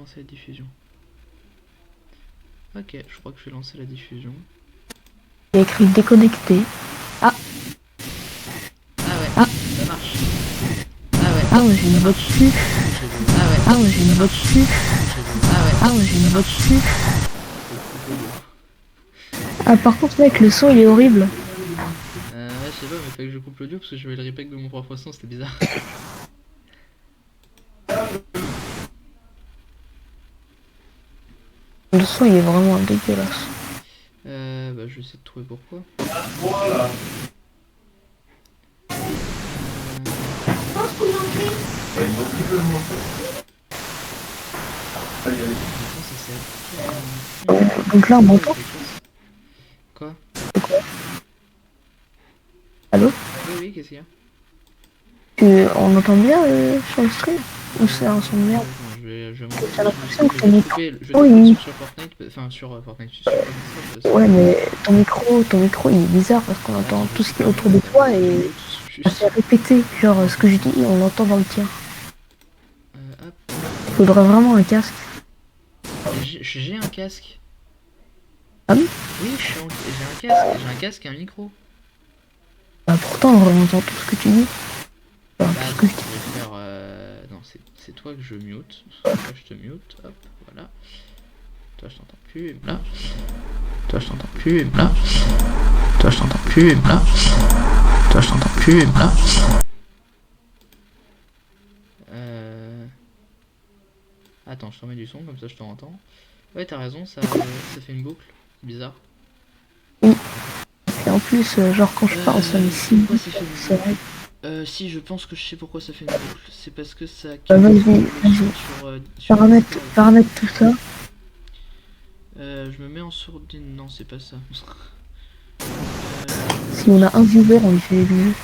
lancer la diffusion. Ok, je crois que je vais lancer la diffusion. Il y a écrit déconnecté. Ah ouais, Ah. ça marche. Ah ouais, Ah ouais, j'ai une voix dessus. ah ouais, Ah ouais, j'ai une voix dessus. ah ouais, Ah ouais, j'ai une voix dessus. c'est cool. Ah, par contre, mec, le son il est horrible. Ouais, je sais pas, mais fallait que je coupe l'audio parce que je vais le repack de mon propre son, c'était bizarre. Le son il est vraiment dégueulasse. Bah je vais essayer de trouver pourquoi. Attends, ça s'est appliqué Donc là, on m'entend. Quoi? Allô? Oui, qu'est-ce qu'il y a? On entend bien sur le stream? Ou c'est un son de merde? Attends, je vais J'ai monter l'impression que je ton vais micro. couper, je vais Oh, couper le son sur Fortnite, enfin sur Fortnite, sur Discord. Ouais, mais ton micro il est bizarre parce qu'on entend Attends, je tout vais ce qui est couper autour de toi je et mute ça fait juste. répéter. Genre, ce que je dis, on l'entend dans le tien. Hop. Il faudrait vraiment un casque. Mais j'ai un casque. Ah bon? Oui, j'ai un casque. J'ai un casque et un micro. Bah, pourtant, on entend tout ce que tu dis. Enfin, Bah tout ce attends, que je je dis. vais faire... Non, c'est toi que je mute. Là, je te mute. Hop, voilà. Toi, je t'entends plus. Et là. Toi, je t'entends plus. Et là. Toi, je t'entends plus. Et là. Toi, je t'entends plus. Et là. Attends, je te remets du son, comme ça je t'entends. Ouais, t'as raison, ça fait une boucle. Bizarre. Oui. Et en plus, genre, quand je parle, ça me signe. Pourquoi ça fait une C'est vrai. boucle? Si, je pense que je sais pourquoi ça fait une boucle. C'est parce que ça Bah, capte vas-y, le vas-y. son sur Discord. Paramètre tout ça. Je me mets en sourdine. Non, c'est pas ça. Si on a un viewer, on lui fait des bisous.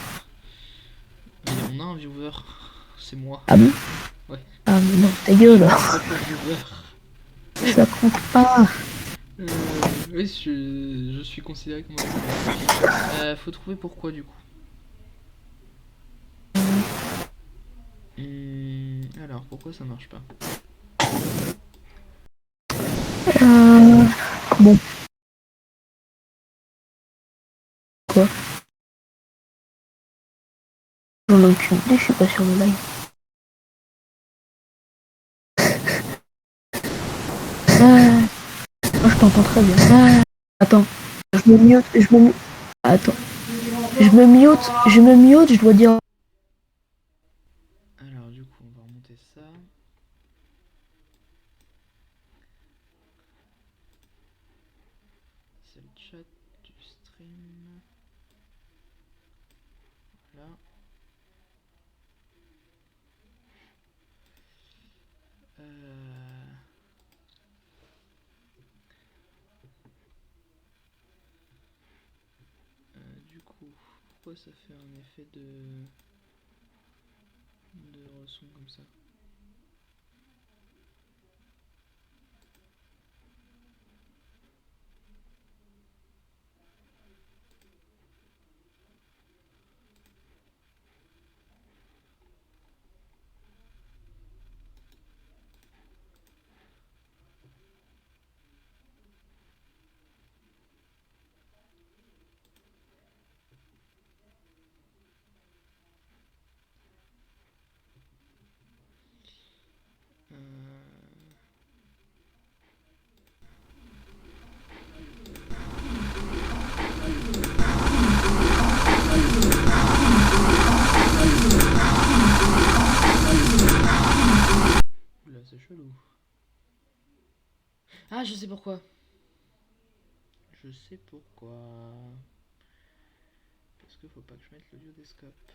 On a un viewer. C'est moi. Ah bon? Ouais. Ah, mais non, ta Je gueule. suis mon propre viewer. Ça compte pas. Oui, je suis considéré comme un viewer. Faut trouver pourquoi du coup. Alors, pourquoi ça marche pas? Euh... Bon, quoi? J'en ai aucune idée, je suis pas sur le live. Moi, je t'entends très bien. Attends, je me mute, Attends, je dois dire... Alors, du coup, on va remonter ça. C'est le chat du stream. Là. Du coup, pourquoi ça fait un effet de son comme ça? Euh... Oula, c'est chelou. Ah, je sais pourquoi. Je sais pourquoi. Parce que faut pas que je mette l'audio des scopes.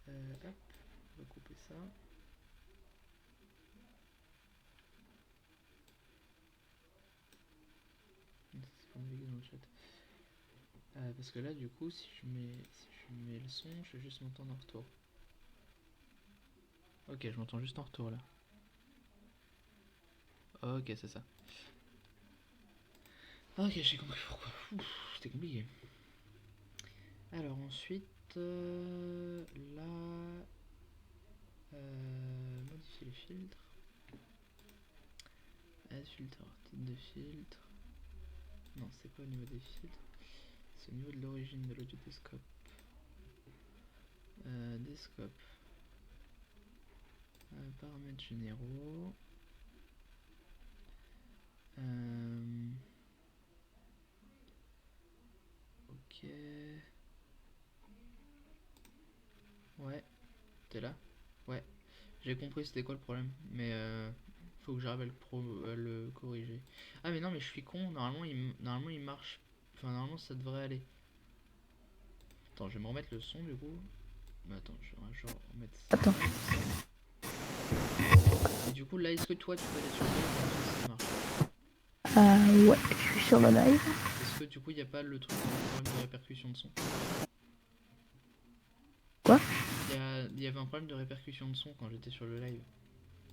Hop, on va couper ça. C'est pour naviguer dans le chat. Parce que là, du coup, si je mets le son, je vais juste m'entendre en retour. Ok, je m'entends juste en retour là. Ok, c'est ça. Ok, j'ai compris pourquoi. C'était compliqué. Alors ensuite, là, filtre. Add filter, type de filtre. Non, c'est pas au niveau des filtres. C'est au niveau de l'origine de l'audio descope. Descope. Paramètres généraux. Ok. Ouais. T'es là? Ouais. J'ai compris c'était quoi le problème. Mais faut que j'arrive à le corriger. Ah mais non mais je suis con. Normalement il marche. Enfin normalement ça devrait aller. Attends, je vais me remettre le son du coup. Mais attends, je vais genre remettre ça. Attends. Et du coup là est-ce que toi tu peux aller sur le live, ça marche? Ouais, je suis sur le live. Est-ce que du coup il n'y a pas le truc de problème de répercussion de son? Quoi? Il y avait un problème de répercussion de son quand j'étais sur le live.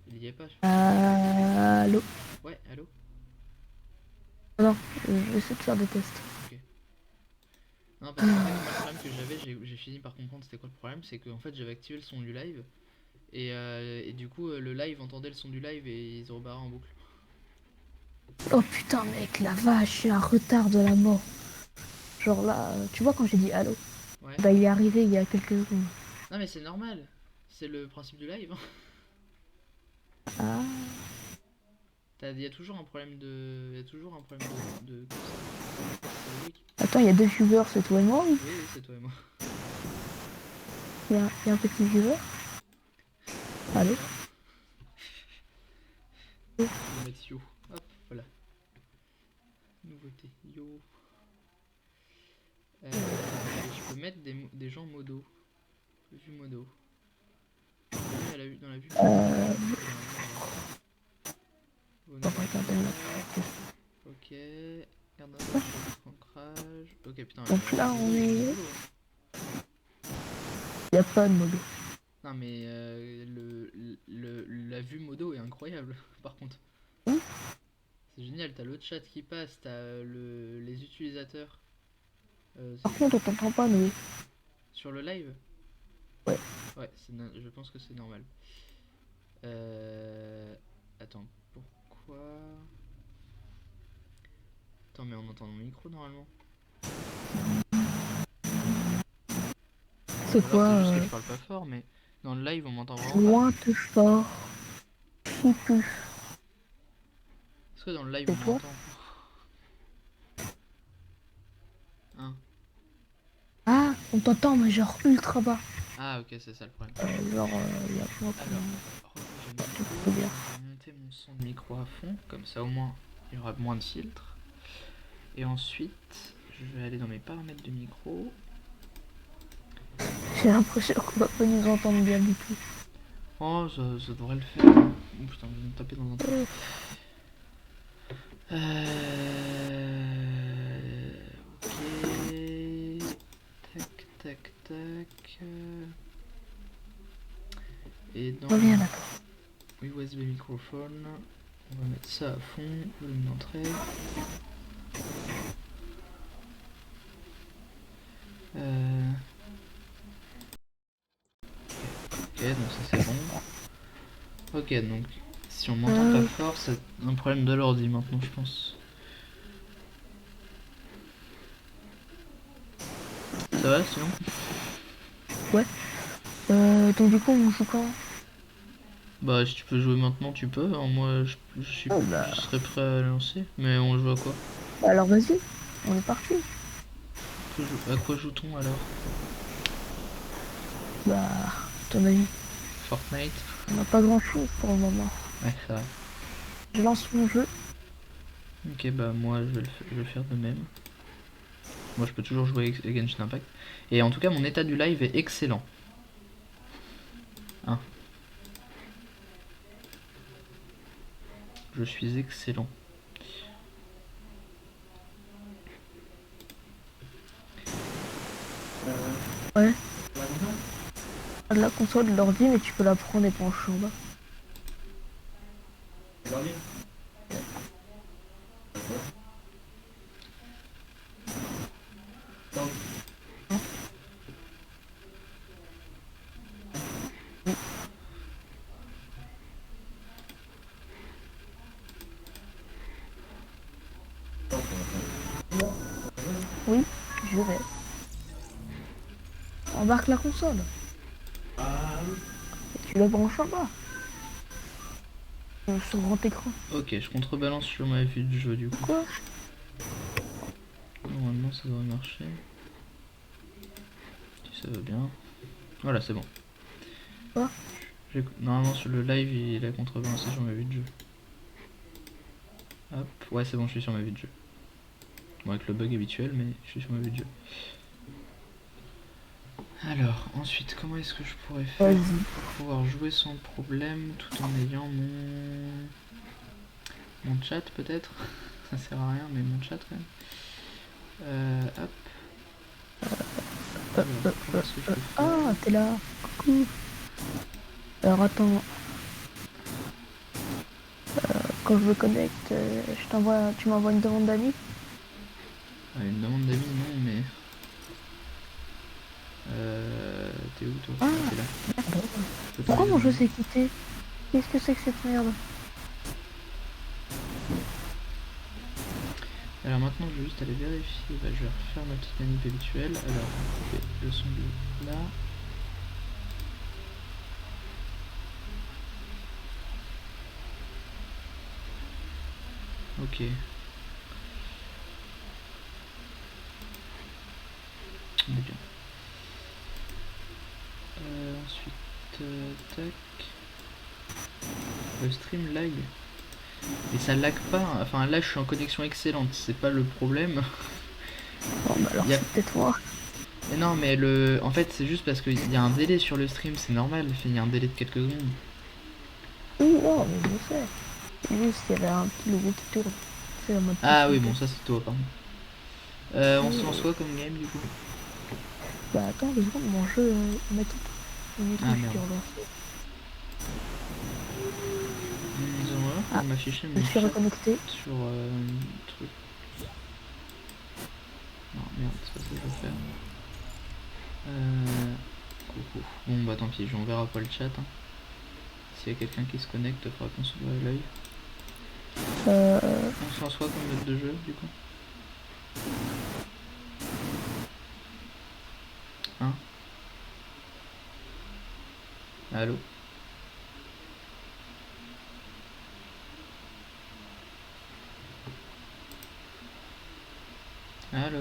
Il y est pas. Allô? Ouais, allô? Non, je vais essayer de faire des tests. Ok. Non, parce qu'en fait, moi, le problème que j'avais, j'ai fini par comprendre c'était quoi le problème, c'est que en fait j'avais activé le son du live et du coup le live entendait le son du live et ils se rebarraient en boucle. Oh putain, mec, la vache, j'ai un retard de la mort. Genre là, tu vois quand j'ai dit allô? Ouais. Bah il est arrivé il y a quelques secondes. Non mais c'est normal, c'est le principe du live. Ah, Il y a toujours un problème de. Il y a toujours un problème de... C'est logique. attends, il y a deux viewers, c'est toi et moi? Oui, Oui, c'est toi et moi. il y a un petit viewer. Allô? Je vais mettre yo. Hop, voilà. Nouveauté, yo. Je peux mettre des gens modo. Vue modo. Dans la vue. On va regarder là. Ok. Garde un ancrage. Ok, putain. Donc là, on est. Il Il n'y a pas de mode. Non, mais la vue modo est incroyable, par contre. Oui. C'est génial, t'as le chat qui passe, t'as les utilisateurs. Par contre, on t'entend pas, nous. Sur le live? Ouais. Ouais, je pense que c'est normal. Attends, pourquoi? Attends, mais on entend mon micro normalement. C'est quoi? C'est juste que je parle pas fort, mais dans le live on m'entend vraiment pas. Loin plus fort. Qui plus. Est-ce que dans le live C'est on toi? m'entend? Hein? Ah, on t'entend, mais genre ultra bas. Ah, ok, c'est ça le problème. Genre, il y a pas Alors, trop bien. je vais monter mon son de micro à fond, comme ça au moins il y aura moins de filtres. Et ensuite, je vais aller dans mes paramètres de micro. J'ai l'impression qu'on va pas nous entendre bien du tout. Oh, ça devrait le faire. Oh putain, je vais me taper dans un truc. Ok. Tac, tac, tac. Et dans Reviens là. USB microphone, on va mettre ça à fond, volume d'entrée. Ok, donc ça c'est bon. Ok, donc si on m'entend pas fort, c'est un problème de l'ordi maintenant, je pense. Ça va sinon? Ouais. Donc du coup, on joue quand? Bah si tu peux jouer maintenant, tu peux. Hein, moi, je serais prêt à lancer. Mais on joue à quoi? Alors vas-y, on est parti. À quoi joue-t-on alors? Bah, ton avis, Fortnite? on n'a pas grand chose pour le moment. Ouais, ça va. Je lance mon jeu. Ok, bah moi je vais le faire de même. Moi je peux toujours jouer à Genshin Impact. Et en tout cas, mon état du live est excellent. Hein. Je suis excellent. Ouais. La console de l'ordi, mais tu peux la prendre et pencher en bas. J'irai. Embarque la console. Et tu la branches en bas. Sur grand écran. Ok, je contrebalance sur ma vue de jeu du coup. Quoi? Normalement ça devrait marcher. Si ça va bien. Voilà, c'est bon. Quoi? Normalement sur le live il a contrebalancé sur ma vue de jeu. Hop, ouais c'est bon, je suis sur ma vue de jeu. Bon, avec le bug habituel, mais je suis sur ma vue de jeu. Alors, ensuite, comment est-ce que je pourrais faire pour pouvoir jouer sans problème tout en ayant mon chat peut-être? Ça sert à rien, mais mon chat quand même. Hop. Alors, comment est-ce que je peux faire? Ah, t'es là. Coucou. Alors attends. Quand je me connecte, tu m'envoies une demande d'amis. Une demande d'amis, non, mais... T'es où toi? Ah, t'es là. merde. Pourquoi mon jeu s'est quitté? Qu'est-ce que c'est que cette merde? Alors maintenant je vais juste aller vérifier, bah, je vais refaire ma petite manip habituelle. Alors, ok, le son de là. Ok. On est bien. Ensuite, tac. Le stream lag. Et ça lag pas, hein. Enfin là je suis en connexion excellente, c'est pas le problème. Bon bah alors c'est peut-être moi. Mais non mais en fait c'est juste parce qu'il y a un délai sur le stream, c'est normal, il y a un délai de quelques secondes. Oui, non, mais je sais. C'est juste qu'il y avait un petit logo qui tourne. C'est la mode. Ah oui bon ça c'est toi pardon. On se lance quoi comme game du coup? Bah attends 2 secondes, mon jeu met tout. Ah merde. Ah, m'afficher je mon suis chat reconnecté. sur truc. Non merde, c'est pas ça que je veux faire. Coucou. Bon bah tant pis, on verra pas le chat. Hein. S'il y a quelqu'un qui se connecte, il faudra qu'on se voit à l'œil. On se lance quoi comme mode de jeu du coup? Hein? Allô? Allô?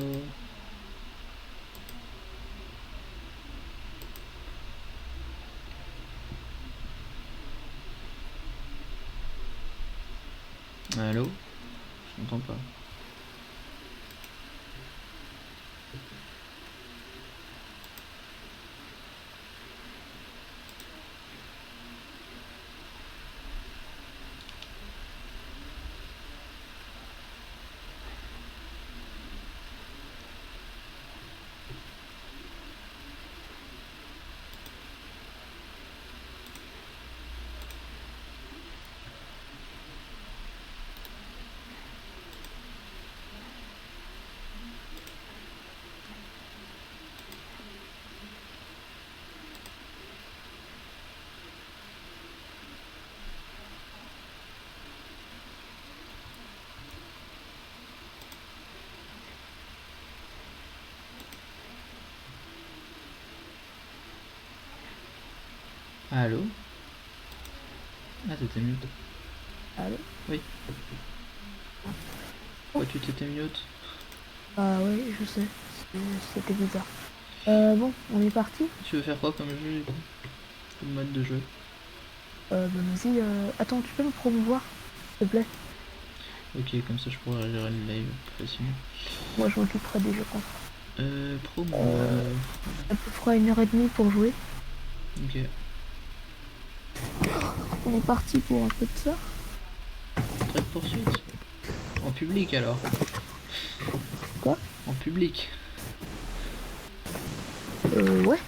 Allô? Je n'entends pas. Allô? Ah, t'étais mute. Allô? Oui. Pourquoi tu t'étais mute? Ah oui, je sais. C'était bizarre. Bon, on est parti. Tu veux faire quoi comme jeu du coup? Comme mode de jeu? Bah vas-y, attends, tu peux me promouvoir, s'il te plaît? Ok, comme ça je pourrais gérer le live plus facilement. Moi je m'occuperai des jeux contre. Promo. À peu près 1h30 pour jouer. Ok. On est parti pour un peu de ça. Trade poursuite. En public alors. Quoi? En public. Ouais.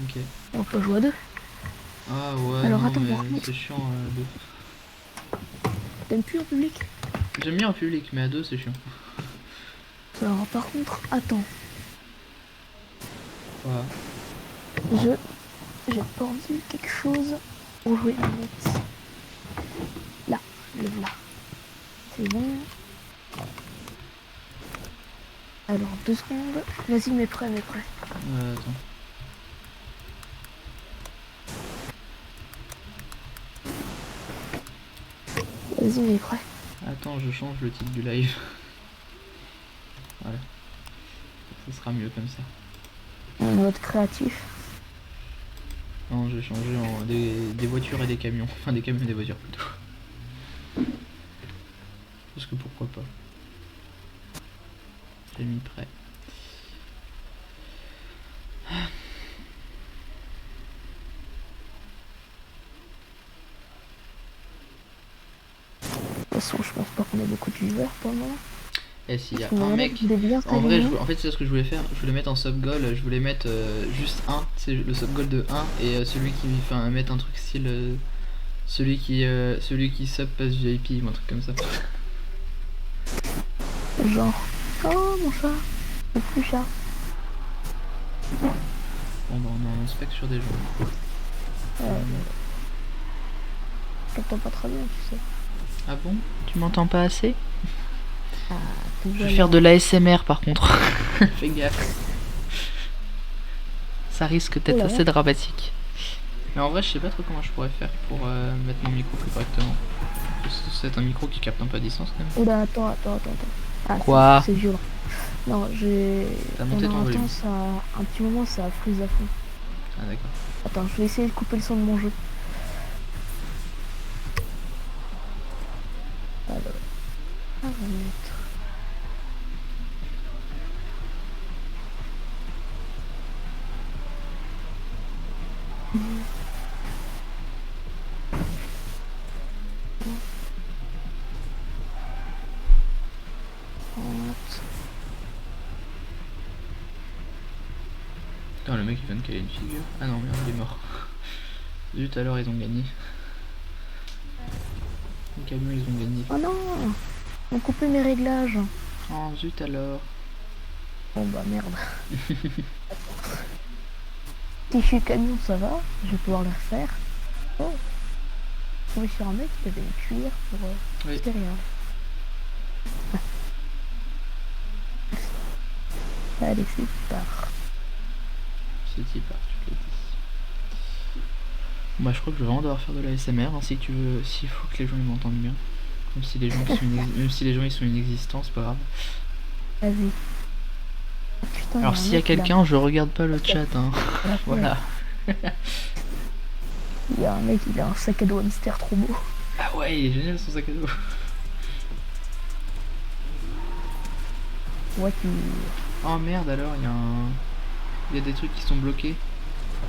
Ok. On peut jouer à 2. Ah ouais, Alors non, attends, mais c'est chiant à deux. T'aimes plus en public? J'aime bien en public, mais à deux c'est chiant. Alors par contre, attends. Voilà. J'ai pendu quelque chose pour jouer à net. Là, le là. C'est bon. Ah Alors, 2 secondes. Vas-y, mets prêt, mets prêt. Attends. Vas-y, mets prêt. Attends, je change le titre du live. Voilà. Ça sera mieux comme ça. En mode créatif. Non, je vais changer en des voitures et des camions. Enfin, des camions et des voitures plutôt. Parce que pourquoi pas. J'ai mis prêt. De toute façon, je pense pas qu'on ait beaucoup de viewers pour le moment. Et s'il y a Mais un voilà, mec. je voulais bien En vrai, s'aligner. en fait, c'est ce que je voulais faire. Je voulais mettre en sub goal. Je voulais mettre juste 1. C'est le sub goal de 1. Et celui qui. Enfin, mettre un truc style. Celui qui sub passe VIP ou un truc comme ça. Genre, oh mon chat, le plus chat. Bon, bah, on est en inspect sur des gens. Je t'entends pas très bien, tu sais. Ah bon? Tu m'entends pas assez? Ah, tout Je va vais bien. faire de l'ASMR par contre. Fais gaffe. Ça risque d'être Oula. assez dramatique. Mais en vrai, je sais pas trop comment je pourrais faire pour mettre mon micro plus correctement. C'est un micro qui capte un peu à distance quand même. Oula, attends. Ah, Quoi? c'est violent. Non, j'ai. T'as monté ton Pendant un volume. temps, un petit moment, ça a freeze à fond. Ah d'accord. Attends, je vais essayer de couper le son de mon jeu. Alors. Ah, on va mettre. Putain, le mec il vient de caler une figure. Ah non, merde, il est mort. Zut, alors ils ont gagné. Les camions ils ont gagné. Oh non, on a coupé mes réglages. Oh zut alors. Bon bah merde. Si je suis camion, ça va, je vais pouvoir les refaire. Oh, je tombé sur un mec qui avait une cuillère pour Oui. extérieur. Allez, c'est part. C'est part, tu l'as dit. Bah je crois que je vais vraiment devoir faire de la SMR, hein, si tu veux, s'il faut que les gens ils m'entendent bien. Même si les gens ils sont inexistants, c'est pas grave. Vas-y. Oh, putain, Alors un s'il y a mec, là. quelqu'un, je regarde pas le chat, hein. Voilà. Il y a un mec, il a un sac à dos hamster trop beau. Ah ouais, il est génial son sac à dos. Voiture. Oh merde alors, il y a des trucs qui sont bloqués.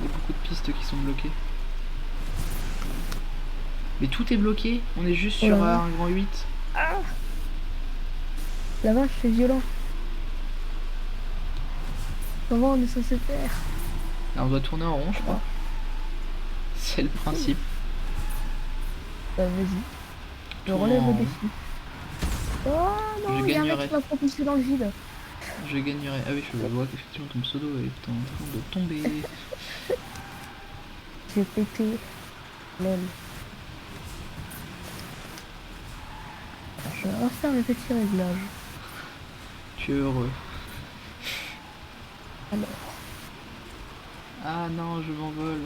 Il y a beaucoup de pistes qui sont bloquées. Mais tout est bloqué, on est juste sur un grand 8. Ah, la vache, c'est violent. Comment on est censé faire? Là on doit tourner en rond je crois. C'est le principe. Bah vas-y. Je Tourne relève en le rond. défi. Oh non, Je il y a un mec gagnerai. qui m'a propulsé dans le vide. Je gagnerai. Ah oui, je vois qu'effectivement ton pseudo est en train de tomber. J'ai pété l'aile. Je vais refaire mes petits réglages. Tu es heureux. Alors, Ah non, je m'envole.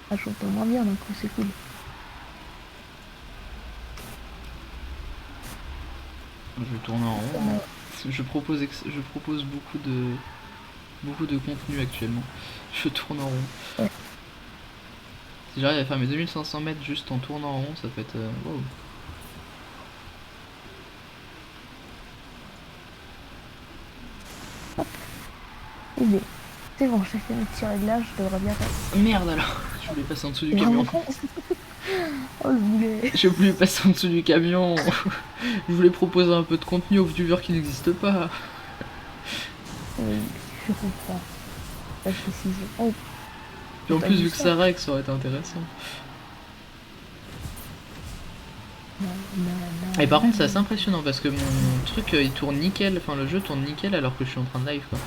ah, j'entends moins bien d'un coup, c'est cool. Je vais tourner en rond. Ouais. Je propose beaucoup de contenu actuellement. Je tourne en rond. Ouais. Si j'arrive à faire mes 2500 mètres juste en tournant en rond, ça peut être... wow. Eh bien, c'est bon, j'ai fait mes petits réglages, je devrais bien faire. Merde alors. Je voulais passer en dessous du Vraiment camion. con. Oh le boulet. J'ai voulu passer en dessous du camion. Je voulais proposer un peu de contenu aux viewers qui n'existent pas. Oui, je comprends. La précision. Oh, Et en T'as plus, vu vu que ça ça règle, ça aurait été intéressant. non. Et par contre, c'est assez impressionnant parce que mon truc il tourne nickel, enfin le jeu tourne nickel alors que je suis en train de live quoi.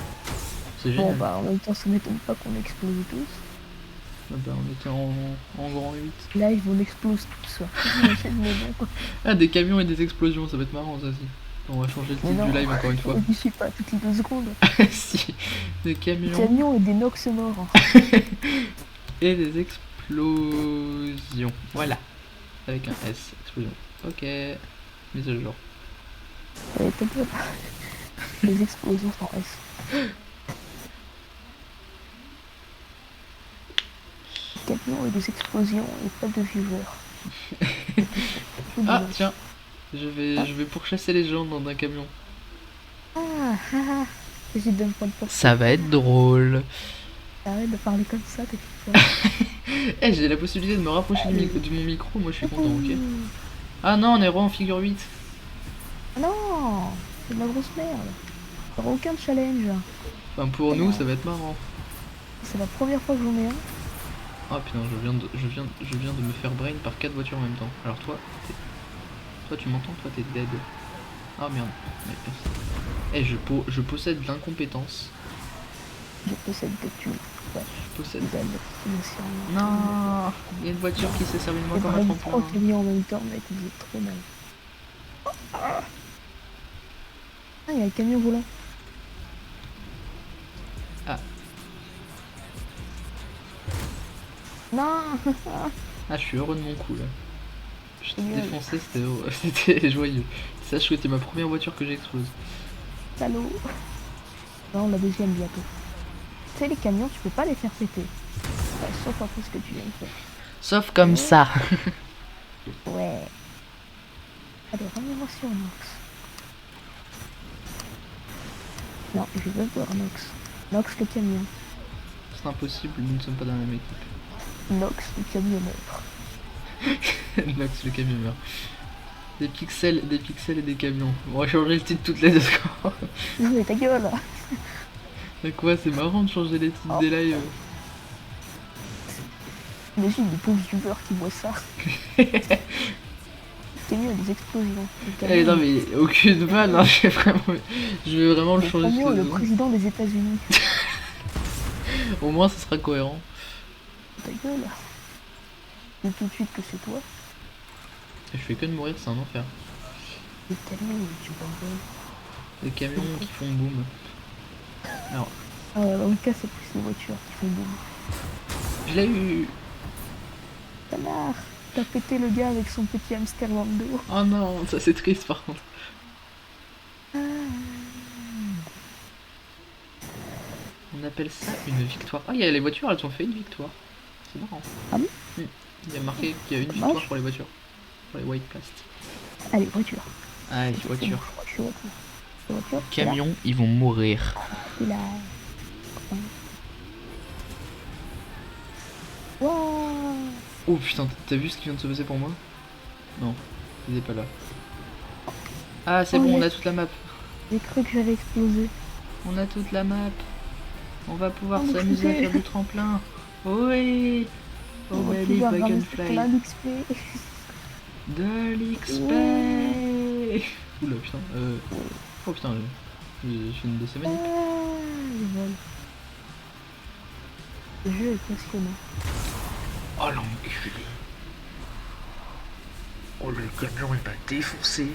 C'est Bon génial. bah en même temps ça m'étonne pas qu'on explose tous. Ah bah, on était en grand 8. Là ils vont explose tous. C'est le moment, quoi. Ah, des camions et des explosions, ça va être marrant ça aussi. On va changer le Mais titre non, du live encore une fois. je suis pas toutes les 2 secondes. Si, des camions Camion et des nox morts. et des explosions. Voilà, avec un S, explosion. Ok, mise à jour. T'inquiète. Les explosions sans S. Camion et des explosions et pas de viewers. Ah tiens, je vais pourchasser les gens dans un camion. Ah, ah, j'hésite de me prendre pour Ça va être drôle. arrête de parler comme ça, t'es quoi. Eh, j'ai la possibilité de me rapprocher de mon micro, moi je suis content, ok. Ah non, on est en figure 8. Ah non, c'est de la grosse merde. T'auras aucun challenge. Enfin, pour nous, ça va être marrant. C'est la première fois que j'en ai un. Ah putain, je viens de me faire brain par 4 voitures en même temps. Alors toi, tu m'entends, toi t'es dead. Ah merde. Eh, je possède l'incompétence. Je possède des thunes. Ouais, Je possède. financièrement. Non, il y a une voiture qui s'est servie de moi J'ai comme un brain 3 tremplin. camions en même temps, mec, vous êtes trop mal. Ah, il y a un camion volant. Ah. Non. Ah, je suis heureux de mon coup là. Je t'ai Génial. défoncé, c'était heureux. C'était joyeux. Sache que c'était ma première voiture que j'explose. Salaud. Non, la deuxième bientôt. Tu sais, les camions, tu peux pas les faire péter. Enfin, sauf après ce que tu viens de faire. Sauf comme ça. Ouais. Allez, ramène-moi sur Nox. Non, je veux voir Nox. Nox le camion. C'est impossible, nous ne sommes pas dans la même équipe. Nox le camionneur. Nox le camionneur. Des pixels et des camions. On va changer le titre toutes les 2 secondes. Non mais ta gueule. Mais quoi, c'est marrant de changer les titres des lives. Imagine les pauvres viewers qui voient ça. Le camion a des explosions. Eh non mais aucune vanne, hein, je vais vraiment le Le changer camion est toutes le les 2 secondes. président des États-Unis. Au moins ce sera cohérent. Ta gueule. Dis tout de suite que c'est toi. Et je fais que de mourir, c'est un enfer. Le camion, tu bordel. Les camions qui font boum. Alors, Ah ouais, dans le cas, c'est plus les voitures qui font boum. je l'ai eu. Connard, t'as pété le gars avec son petit hamster Lando. Oh non, ça c'est triste par contre. Ah. On appelle ça une victoire. Ah, il y a les voitures, elles ont fait une victoire. C'est marrant. Ah bon Il y a marqué qu'il y a une Dommage. victoire pour les voitures. Pour les white plast. Allez, voiture. Allez, voiture. Voiture. Camions, ils vont mourir. Et là. Wow. Oh putain, t'as vu ce qui vient de se passer pour moi? Non, il est pas là. Ah, c'est Oh, bon, on yes. a toute la map. J'ai cru que j'allais exploser. On a toute la map. On va pouvoir Oh, s'amuser à putain. faire du tremplin. Oui. Oh, On va bah, pouvoir ramasser Dragonfly. plein d'XP. De l'XP. Oula, putain. Oh putain, je viens de baisser ma nique. Le vol. Le jeu est passionnant. Oh l'enculé. Oh le camion il m'a défoncé.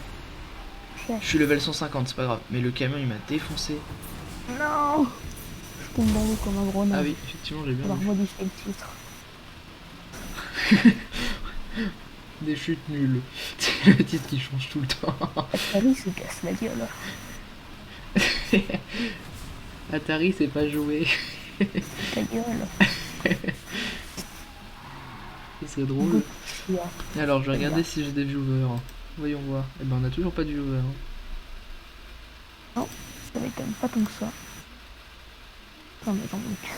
Je suis level 150, c'est pas grave. Mais le camion il m'a défoncé. Non. Je tombe dans l'eau comme un gros nain. Ah oui, effectivement j'ai bien Alors vu. modifier le titre. Des chutes nulles. C'est le titre qui change tout le temps. Atari se casse la gueule. Atari c'est pas joué. Ta gueule. C'est drôle. Alors je vais regarder si j'ai des viewers. Voyons voir. Eh ben on a toujours pas de viewers. Non, ça m'étonne pas tant que ça. Non mais j'en ai.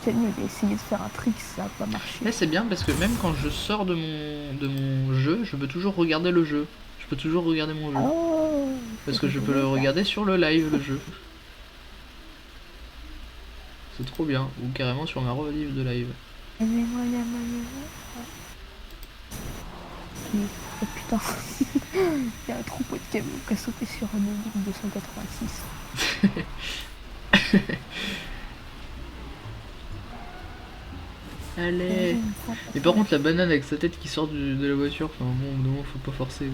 C'est mieux d'essayer de faire un trick, ça a pas marché. Là c'est bien parce que même quand je sors de mon jeu, je peux toujours regarder le jeu. Je peux toujours regarder mon jeu. Oh, Parce que je peux le regarder sur le live, le jeu. C'est trop bien. Ou carrément sur ma relive de live. Oh putain, il y a un troupeau de camions qui a sauté sur un Audi 286. Allez. Mais par contre la banane avec sa tête qui sort de la voiture, enfin bon, au bout d'un moment faut pas forcer.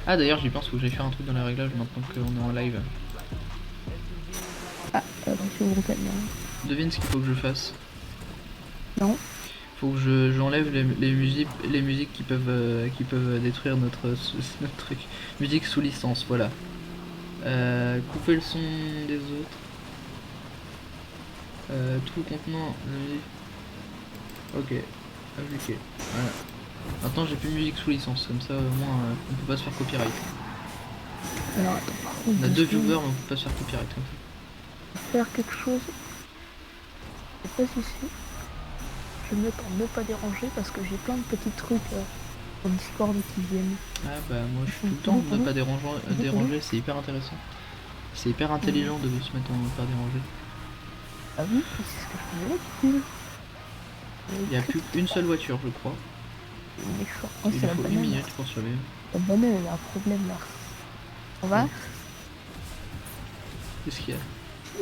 Ah d'ailleurs j'y pense, faut que j'aille faire un truc dans les réglages maintenant qu'on est en live. Ah, monsieur gros camion. Devine ce qu'il faut que je fasse. Non. Faut que j'enlève les musiques qui peuvent détruire notre truc. Musique sous licence, voilà. Couper le son des autres. Tout contenant de musique. Ok, appliqué. Voilà. Maintenant j'ai plus de musique sous licence, comme ça au moins on peut pas se faire copyright. Alors attends, par contre, On a 2 viewers mais on peut pas se faire copyright comme ça. faire quelque chose. Je sais pas ici. Je mets pour ne pas déranger parce que j'ai plein de petits trucs sur Discord qui viennent. Ah bah moi je suis tout le temps de ne pas déranger, c'est hyper intéressant. C'est hyper intelligent de se mettre en ne pas déranger. Ah oui, c'est ce que je faisais d'habitude. Il n'y a plus qu'une seule voiture je crois. Mais je crois que Il c'est la faut 1 banane. minute pour survivre. La banane, elle a un problème là. On va. Qu'est-ce qu'il y a?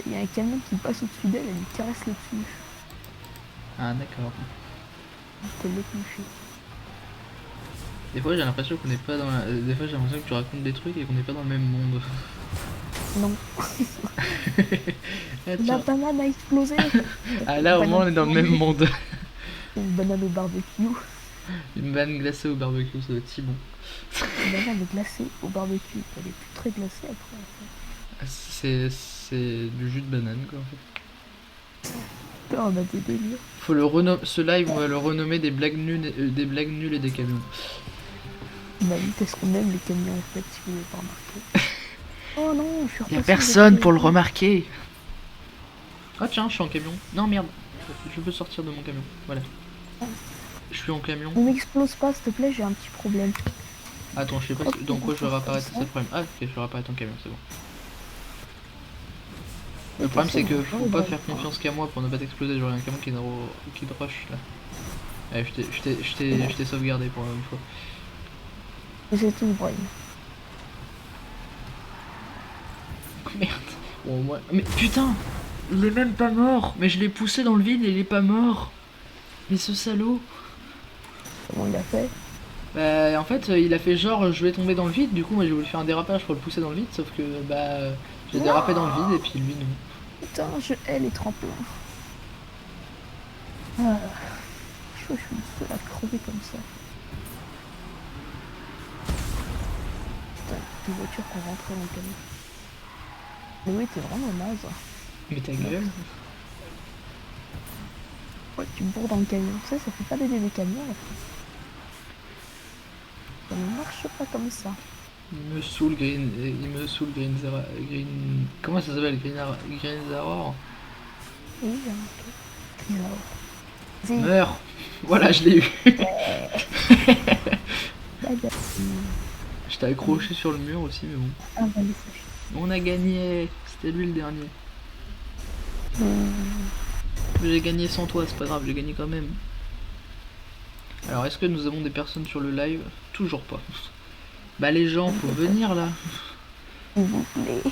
Il y a un camion qui passe au-dessus d'elle, elle lui caresse le dessus. Ah d'accord. Elle le touché. Des fois j'ai l'impression qu'on n'est pas dans la... Des fois j'ai l'impression que tu racontes des trucs et qu'on n'est pas dans le même monde. Non. Ah, La tiens. banane a explosé. Ah là au moins on est dans le même monde. Une banane au barbecue. Une banane glacée au barbecue, ça doit être si bon. Une banane glacée au barbecue. Elle est plus très glacée après. Ah, c'est du jus de banane quoi en fait. Putain, on a des délires. Faut le ce live on va le renommer des blagues nulles et des camions. Malik, est-ce qu'on aime les camions en fait, si vous n'avez pas remarqué? Oh non, je suis repassé. Y'a personne pour le remarquer. Ah tiens, je suis en camion. Non merde, je peux sortir de mon camion. Voilà. Je suis en camion. Ne m'explose pas, s'il te plaît, j'ai un petit problème. Attends, je sais pas dans quoi je vais réapparaître, c'est le problème. Ah ok, je vais réapparaître en camion, c'est bon. Le problème c'est que faut pas faire confiance qu'à moi pour ne pas t'exploser. J'aurais un camion qui te rush là. Allez, je t'ai sauvegardé pour une fois. C'est tout, Brian. Merde. Bon, moi... Mais putain, il est même pas mort. Mais je l'ai poussé dans le vide et il est pas mort. Mais ce salaud. Comment il a fait? Bah en fait il a fait genre je vais tomber dans le vide. Du coup moi j'ai voulu faire un dérapage pour le pousser dans le vide. Sauf que bah j'ai dérapé dans le vide et puis lui non. Putain, je hais les tremplins. Ah, je suis le seul à crever comme ça. Putain, des voitures qu'on rentrait dans le camion. Mais oui, t'es vraiment naze. Mais ta gueule. Ouais, tu bourres dans le camion. Tu sais, ça fait pas d'aider les camions en fait. Ça ne marche pas comme ça. Il me saoule Green comment ça s'appelle Green Arrow. Oui, ok. Meurs. Voilà je l'ai eu. Je t'ai accroché sur le mur aussi mais bon. Ah, bah, On a gagné. C'était lui le dernier. J'ai gagné sans toi, c'est pas grave, j'ai gagné quand même. Alors est-ce que nous avons des personnes sur le live? Toujours pas. Bah les gens, faut venir là. S'il vous plaît.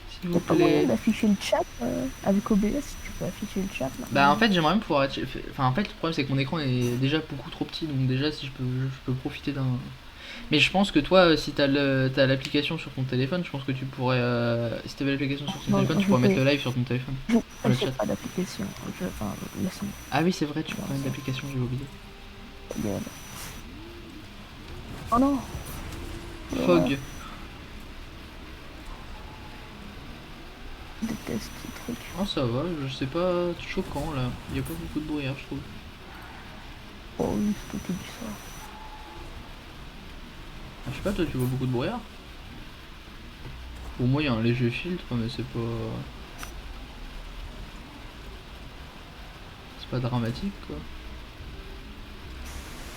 S'il vous Pas moyen plaît. d'afficher le chat avec OBS, si tu peux afficher le chat. Bah en fait j'aimerais même pouvoir... Enfin en fait le problème c'est que mon écran est déjà beaucoup trop petit. Donc déjà si je peux profiter d'un... Mais je pense que toi si t'as l'application sur ton téléphone, je pense que tu pourrais... Si t'avais l'application sur ton téléphone, tu pourrais mettre le live sur ton téléphone. Non, le j'ai chat. pas d'application. Enfin, laisse-moi. Ah oui c'est vrai, tu peux mettre l'application, j'ai oublié. Regarde. Oh non. Fog. Je déteste ce truc. Oh ça va, je sais pas, choquant là. Il y a pas beaucoup de brouillard je trouve. Oh oui, c'est toi qui dis ça. Ah, je sais pas, toi tu vois beaucoup de brouillard? Pour moi il y a un léger filtre mais c'est pas dramatique quoi.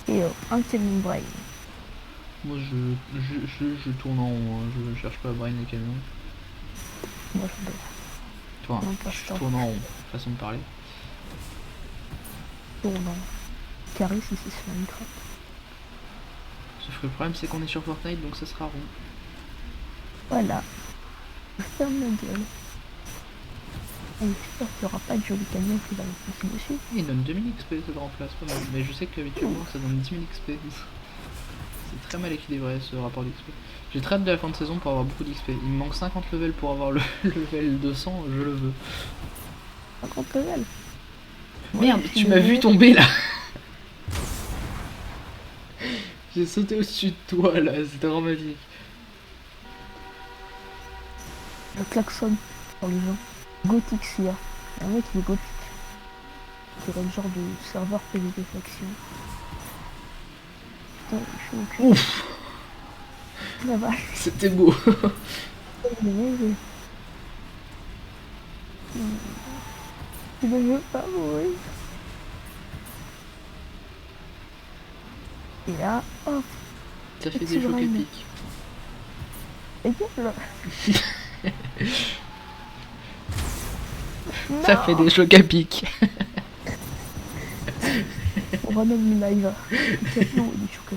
Et un camion brain. Moi je tourne en rond, hein. Je cherche pas à brain les camions. Moi je dors. Enfin, Non, pas je ça. tourne en rond, façon de parler. Tournant. Carré si c'est sur Minecraft. Sauf que le problème c'est qu'on est sur Fortnite donc ça sera rond. Voilà. Je ferme ma gueule. Et j'espère qu'il n'y aura pas de joli camion qui va me passer dessus. Il donne 2000 XP, ça te remplace pas mal. Mais je sais qu'habituellement ça donne 10 000 XP. C'est très mal équilibré ce rapport d'XP. J'ai très hâte de la fin de saison pour avoir beaucoup d'XP. Il me manque 50 levels pour avoir le level 200, je le veux. 50 level. Merde, tu m'as vu tomber là. J'ai sauté au-dessus de toi là, c'était dramatique. Le klaxon pour les gens. Gothic Sia. Un mec qui est gothique. C'est le genre de serveur PvP faction. Putain, je suis au cul. Ouf. La vache. C'était beau. Je ne veux pas mourir. Et là, hop. Ça fait Petit des chocs brain. épiques. Et gueule. Ça fait des chocs épiques. On va même le live. Non, il est choqué.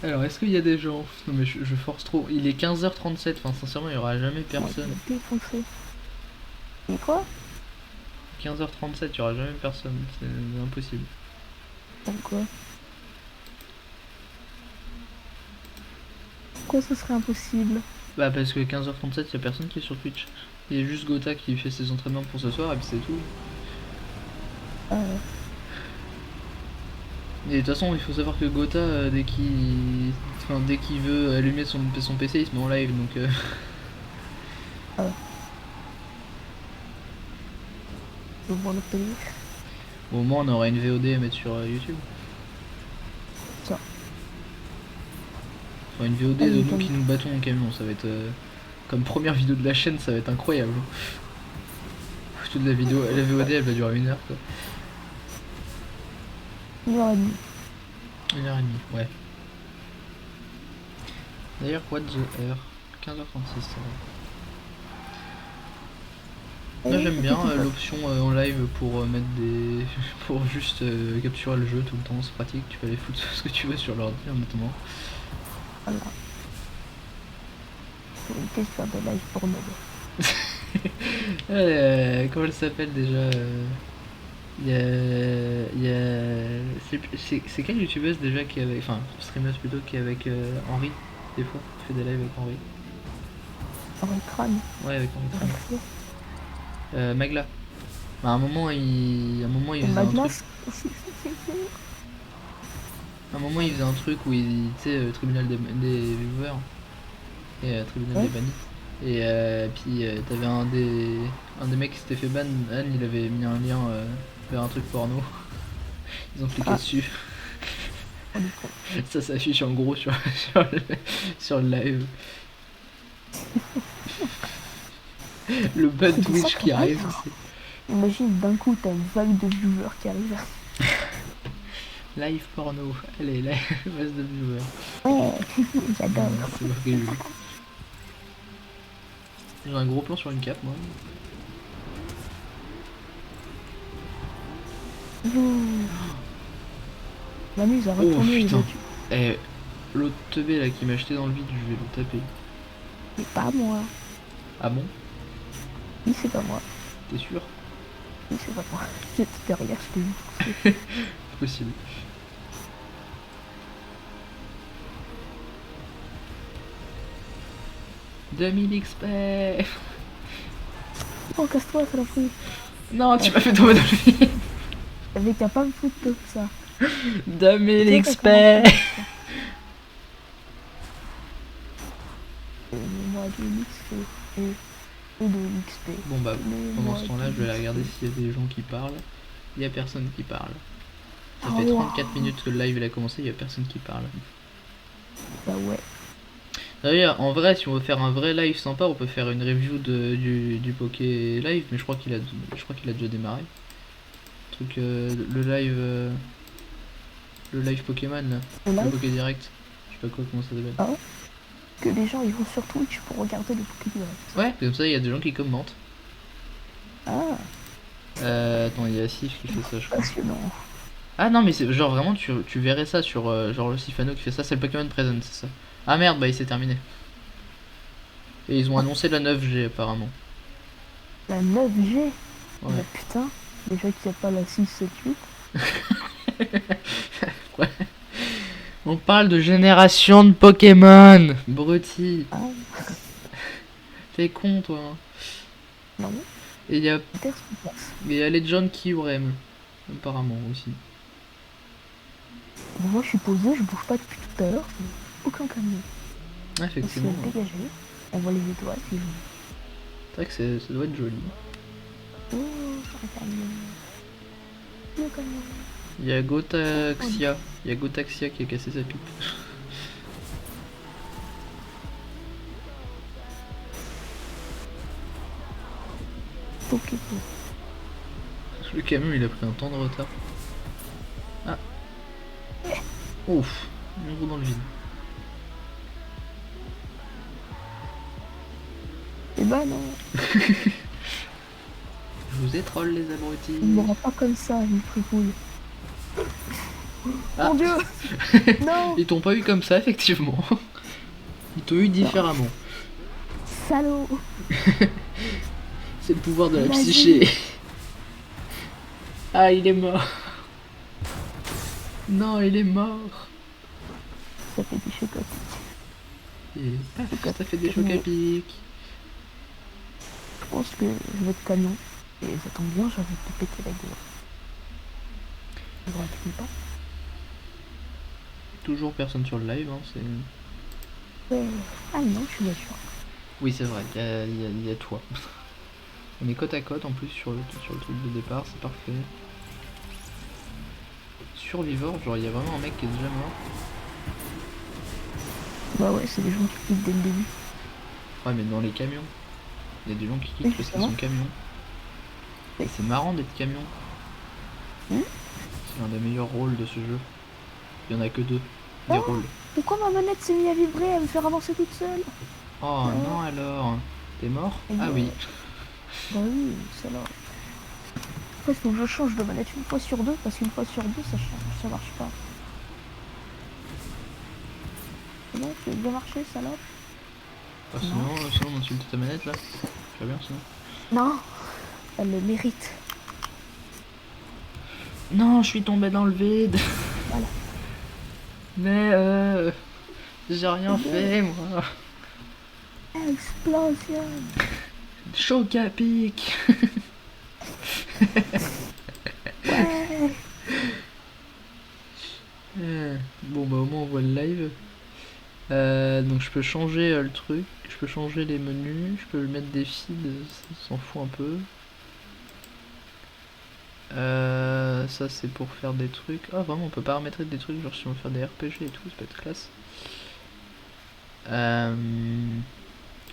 Alors, est-ce qu'il y a des gens? Non mais je force trop. Il est 15h37, enfin sincèrement il y aura jamais personne. Défoncé. Et quoi? 15h37, il y aura jamais personne, c'est impossible. Pourquoi? Pourquoi ce serait impossible? Bah parce que 15h37, il y a personne qui est sur Twitch. Il y a juste Gotha qui fait ses entraînements pour ce soir et puis c'est tout. Ah, Et de toute façon, il faut savoir que Gotha, dès qu'il veut allumer son PC, il se met en live donc. je veux voir le payer. Au moins, on aura une VOD à mettre sur YouTube. Ça. Enfin, une VOD de nous qui nous battons en camion, ça va être. Comme première vidéo de la chaîne, ça va être incroyable. Toute la vidéo, la VOD elle va durer 1 heure quoi. 1h30. 1h30, ouais. D'ailleurs, what the heure 15h36, ça va. Moi j'aime bien l'option en live pour mettre des. Pour juste capturer le jeu tout le temps, c'est pratique, tu peux aller foutre ce que tu veux sur l'ordi honnêtement. Voilà. Faut éviter de faire des lives pour nous. Comment elle s'appelle déjà c'est quelle youtubeuse déjà qui est avec. Enfin, streameuse plutôt qui est avec Henri, des fois, qui fait des lives avec Henri. Henri Crane. Ouais, avec Henri Crane. Magla. Bah, à un moment il faisait un truc. À un moment il faisait un truc où il, tu sais, tribunal des viewers et tribunal des bannis. Et puis t'avais un des mecs qui s'était fait ban, Anne, il avait mis un lien vers un truc porno. Ils ont cliqué dessus. Ça s'affiche en gros sur le live. Le ban Twitch qui arrive. Imagine d'un coup t'as une vague de viewers qui arrive. Live porno, allez, live base de viewers. Ouais, j'adore. C'est horrible. J'ai un gros plan sur une cape moi. Manu, ils ont retourné les voitures. Eh, l'autre teubé là qui m'a acheté dans le vide, je vais le taper. C'est pas moi. Ah bon? Oui, c'est pas moi. T'es sûr? Oui, c'est pas moi. J'étais derrière, je t'ai vu. C'est possible. « 2000 XP !» Oh, casse-toi, ça l'a pris. Non, tu m'as fait tomber dans le vide. Avec qu'à pas me foutre de ça. 2000 XP. Moi de l'XP et de l'XP. Bon bah, pendant ce temps-là, je vais aller regarder s'il y a des gens qui parlent. Il y a personne qui parle. Ça fait 34 minutes que le live il a commencé, il y a personne qui parle. Bah ouais. D'ailleurs, en vrai, si on veut faire un vrai live sympa, on peut faire une review du Poké Live, mais je crois qu'il a déjà démarré. Truc, le live Pokémon là, le Poké Direct, je sais pas quoi, comment ça s'appelle. Ah, que les gens ils vont sur Twitch pour regarder le Poké Direct. Ouais, comme ça il y a des gens qui commentent. Ah. Attends, il y a Sif qui fait ça, je crois. Passionnant. Ah non, mais c'est genre vraiment, tu verrais ça sur genre le Sifano qui fait ça, c'est le Pokémon Present, c'est ça. Ah merde, bah il s'est terminé. Et ils ont annoncé la 9G apparemment. La 9G? Ouais. Bah putain, déjà qu'il n'y a pas la 6, 7, 8. Ouais. On parle de génération de Pokémon. Bruti. Ah, T'es con, toi. Hein. non, Et il y a peut-être qu'on passe. Legend Kyurem. Apparemment aussi. Bon, moi, je suis posé, je bouge pas depuis tout à l'heure. Aucun camion. Ah, On effectivement. s'est dégagé. On voit les étoiles qui jouent. C'est vrai que ça doit être joli. Oh, un camion. Le camion. Il y a Gotaxia. Il y a Gotaxia qui a cassé sa pipe. Pokémon. Le camion il a pris un temps de retard. Ah. Ouf. Une roue dans le vide. Eh ben non. Je vous ai troll les abrutis. Il m'aura pas comme ça, une fripouille. Ah. Mon dieu. Non. Ils t'ont pas eu comme ça effectivement. Ils t'ont eu différemment. Salaud. C'est le pouvoir de la Vas-y. psyché. Ah, il est mort. Non, il est mort. Ça fait du chocolat. Et paf, ça fait des chocs à pic. Je pense que je vais être camion. Et ça tombe bien, j'ai envie de te péter la gueule. Je vois que pas. Toujours personne sur le live, hein, c'est... Ah non, je suis d'accord. Oui, c'est vrai, il y a toi. On est côte à côte en plus sur le truc de départ, c'est parfait. Survivor, genre il y a vraiment un mec qui est déjà mort. Bah ouais, c'est des gens qui quittent dès le début. Ouais, mais dans les camions. Il y a des gens qui quittent Oui, parce ça qu'ils va. sont camions. Oui. Et c'est marrant d'être camion. Hmm. C'est un des meilleurs rôles de ce jeu. Il y en a que deux, des Oh. rôles. Pourquoi ma manette s'est mise à vibrer, à me faire avancer toute seule? Oh non alors. T'es mort? Et Ah oui. Bah oui, ça va. Après, il faut que je change de manette une fois sur deux, parce qu'une fois sur deux, ça marche pas. C'est bon, tu veux bien marcher, salope? Ah, sinon on insulte ta manette là. Tu vas bien sinon? Non, elle le mérite. Non, je suis tombé dans le vide. Voilà. Mais j'ai rien fait moi. Explosion. Choc à pic. Ouais. Bon bah au moins on voit le live. Donc je peux changer le truc, je peux changer les menus, je peux mettre des feeds, ça s'en fout un peu. Ça c'est pour faire des trucs. Ah vraiment on peut paramétrer des trucs genre si on veut faire des RPG et tout, ça peut être classe.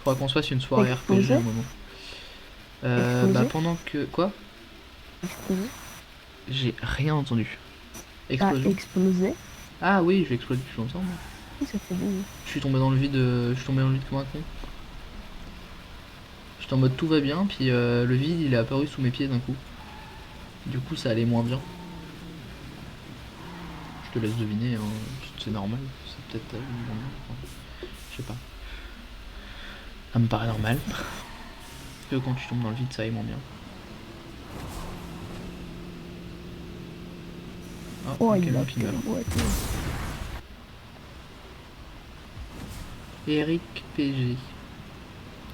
Faudra qu'on se fasse une soirée RPG Explosé. à un moment. Explosé. Bah pendant que... Quoi? Explosé. J'ai rien entendu. Ah, Explosion? explosé. Ah oui, j'ai explosé depuis longtemps moi. Oui, ça fait des... Je suis tombé dans le vide, comme un con. J'étais en mode tout va bien, puis le vide il est apparu sous mes pieds d'un coup. Du coup ça allait moins bien. Je te laisse deviner, hein. C'est normal, c'est peut-être normal, enfin, je sais pas. Ça me paraît normal. Que quand tu tombes dans le vide ça aille moins bien. Oh, un il camion a qui quelle meurt. voiture. Eric PG.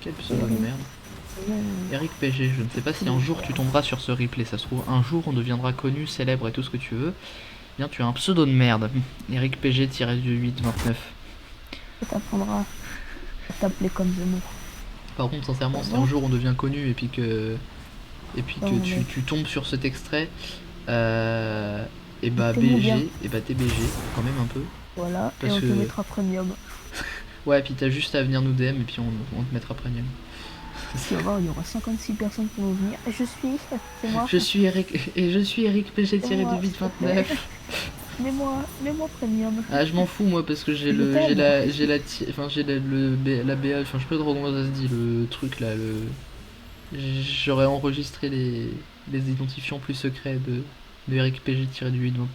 Quel pseudo de merde. Eric PG, je ne sais pas si un jour tu tomberas sur ce replay, ça se trouve un jour on deviendra connu, célèbre et tout ce que tu veux. Bien tu as un pseudo de merde. Eric PG-829. Ça t'apprendra à t'appeler comme Zemmour. Par contre sincèrement si un jour on devient connu et puis que tu tombes sur cet extrait, et bah BG, et bah t'es BG quand même un peu. Voilà, Parce et on que... te mettra premium. Ouais, puis t'as juste à venir nous DM et puis on te mettra premium. Tu vas voir, il y aura 56 personnes qui vont venir. Et je suis, c'est moi. Je suis Eric PG-829. Mets-moi premium. Ah je m'en fous moi parce que j'ai la BA, enfin je sais pas trop comment ça se dit, le truc là, j'aurais enregistré les identifiants plus secrets de Eric PG-829.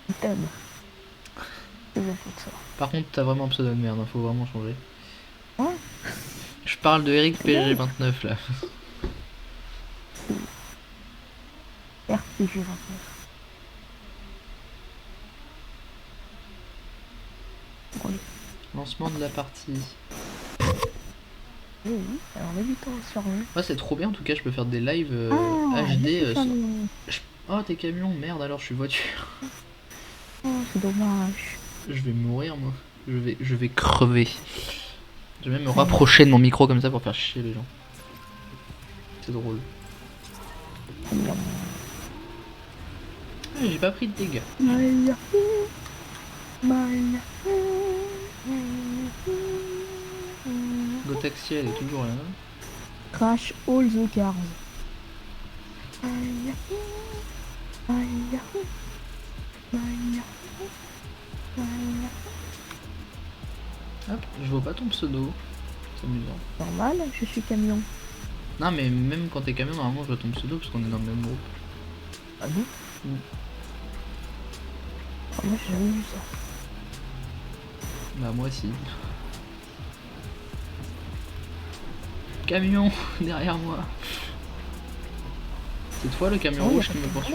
Je t'aime. C'est bien pour ça. Par contre t'as vraiment un pseudo de merde, hein, faut vraiment changer. Ouais. Je parle de Eric PG-29 là. RPG PG29. Bon, allez. Lancement de la partie. Oui, oui, alors on est 8 ans sur eux. Ouais, c'est trop bien, en tout cas, je peux faire des lives Ah, HD. camion. Oh, tes camions, merde, alors je suis voiture. Oh, c'est dommage. Je vais mourir, moi. Je vais crever. Je vais même me rapprocher de mon micro comme ça pour faire chier les gens. C'est drôle. Camion. Ah, j'ai pas pris de dégâts. Maya. Maya. Gotaxi, elle est toujours là. Crash all the cars. Maya. Maya. Maya. Maya. Hop, je vois pas ton pseudo. C'est amusant. Normal, je suis camion. Non, mais même quand t'es camion, normalement, je vois ton pseudo parce qu'on est dans le même groupe. Ah bon Mm. Ah, moi j'ai jamais vu ça. Bah, moi aussi. Camion derrière moi. C'est toi le camion rouge qui me poursuit?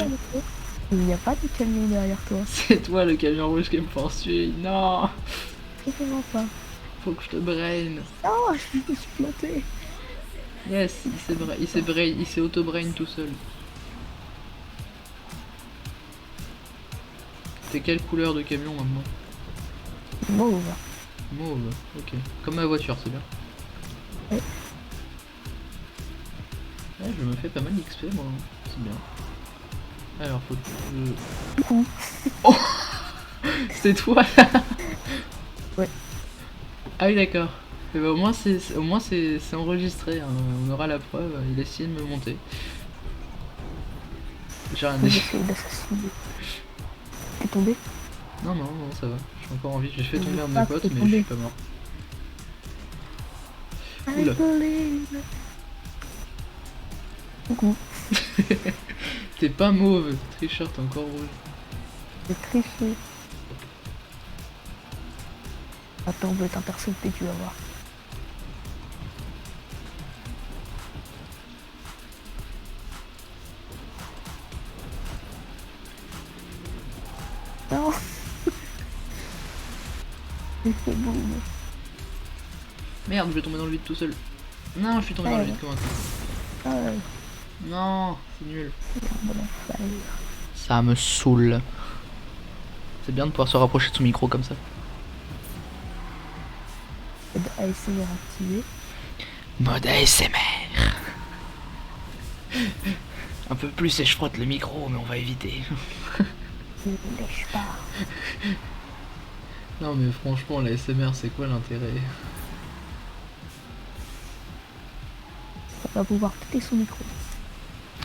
Il n'y a pas de camion derrière toi. C'est toi le camion rouge qui me poursuit. Non, Comment pas? faut que je te brain. Oh, je me suis planté. Yes, il s'est auto-brain tout seul. T'es quelle couleur de camion maintenant? Mauve. Mauve, ok. Comme ma voiture, c'est bien. Ouais. Ouais, je me fais pas mal d'XP moi, c'est bien. Alors faut que je... Ouh. Oh c'est toi là. Ouais. Ah oui d'accord. Et bah, au moins c'est enregistré, hein. On aura la preuve, il a essayé de me monter. J'ai rien J'ai dit. essayé d'assassiner. T'es tombé? Non non non ça va, je suis encore en vie, j'ai fait tomber un de Ah, mes potes t'es mais je tombé. suis pas mort. I Oula. believe. Coucou. T'es pas mauve, tricheur, t'es encore rouge. J'ai triché. Attends, on veut t'intercepter, tu vas voir. Non. J'ai fait boum. Merde, je vais tomber dans le vide tout seul. Non, je suis tombé dans le vide comme un con. Ah ouais, Non, c'est nul. bon enfer. Ça me saoule. C'est bien de pouvoir se rapprocher de son micro comme ça. Mode ASMR activé. Mode ASMR. Un peu plus et je frotte le micro, mais on va éviter. Ne lèche pas. Non mais franchement, la ASMR, c'est quoi l'intérêt? On va pouvoir péter son micro.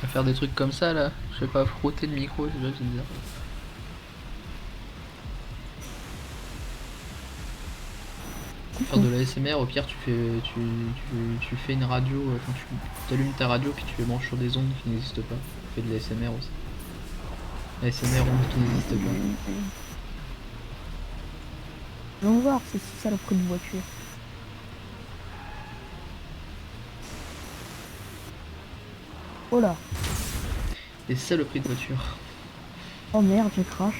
À faire des trucs comme ça là, je sais pas, frotter le micro, c'est bizarre. Faire de l'ASMR, au pire tu fais une radio, enfin tu allumes ta radio puis tu les branches sur des ondes qui n'existent pas. Tu fais de l'ASMR aussi. ASMR ondes qui n'existent pas. Allons voir, c'est ça le prix de voiture. Oh là. Et c'est ça le prix de voiture. Oh merde, j'ai crash.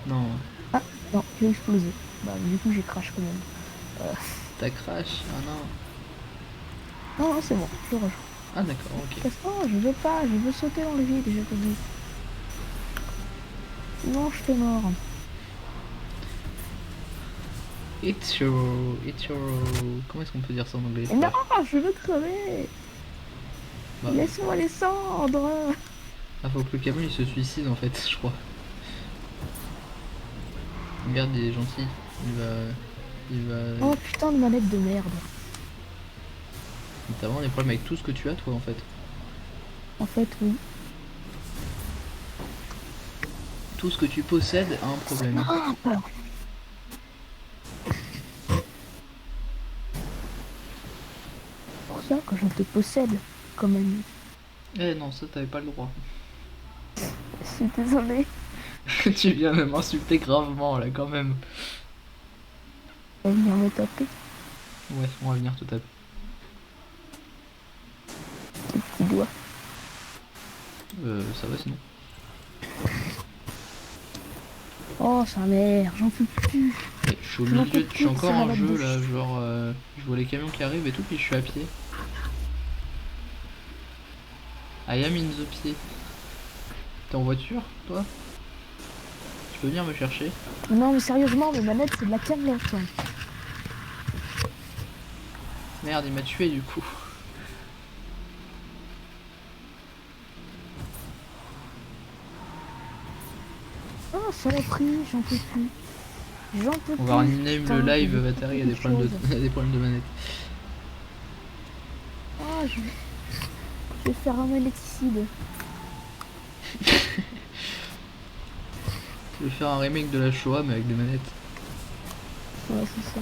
Non, Ah, non, j'ai explosé. Bah, du coup, j'ai crash quand même. t'as crash, ah non. Non, non, c'est bon, je rejoins. Ah d'accord, ok. Non, je veux pas, je veux sauter dans le vide, je te dis. Non, je t'ai mort. It's your... Comment est-ce qu'on peut dire ça en anglais? Mais non, je veux crever. Bah, Laisse-moi les cendres. ah, faut que le camion il se suicide en fait, je crois. Regarde, il est gentil. Il va... Oh putain de manette de merde. T'as vraiment des problèmes avec tout ce que tu as toi en fait. En fait, oui. Tout ce que tu possèdes a un problème. Ah, peur. Pour ça que je te possède, quand même. Eh non, ça t'avais pas le droit. Je suis désolée. Tu viens de m'insulter gravement là quand même. Tu vas venir me taper, Ouais, on va venir tout à l'heure. tes petits doigts. Ça va sinon. Oh, sa mère, j'en peux plus. Mais je suis au J'en peux milieu, je suis plus de encore ça, en la jeu bouche. là, genre je vois les camions qui arrivent et tout, puis je suis à pied. I am in the pied. T'es en voiture, toi? Tu peux venir me chercher? Non, mais sérieusement, mes manettes, c'est de la camelote. Merde, il m'a tué du coup. Oh, saloperie, j'en peux plus. J'en peux On plus. va rename Putain, le live, j'ai Batterie, il y a des beaucoup problèmes choses. de, il y a des problèmes de manette. Oh, je vais faire un manéticide. Je vais faire un remake de la Shoah mais avec des manettes. Ouais, c'est ça.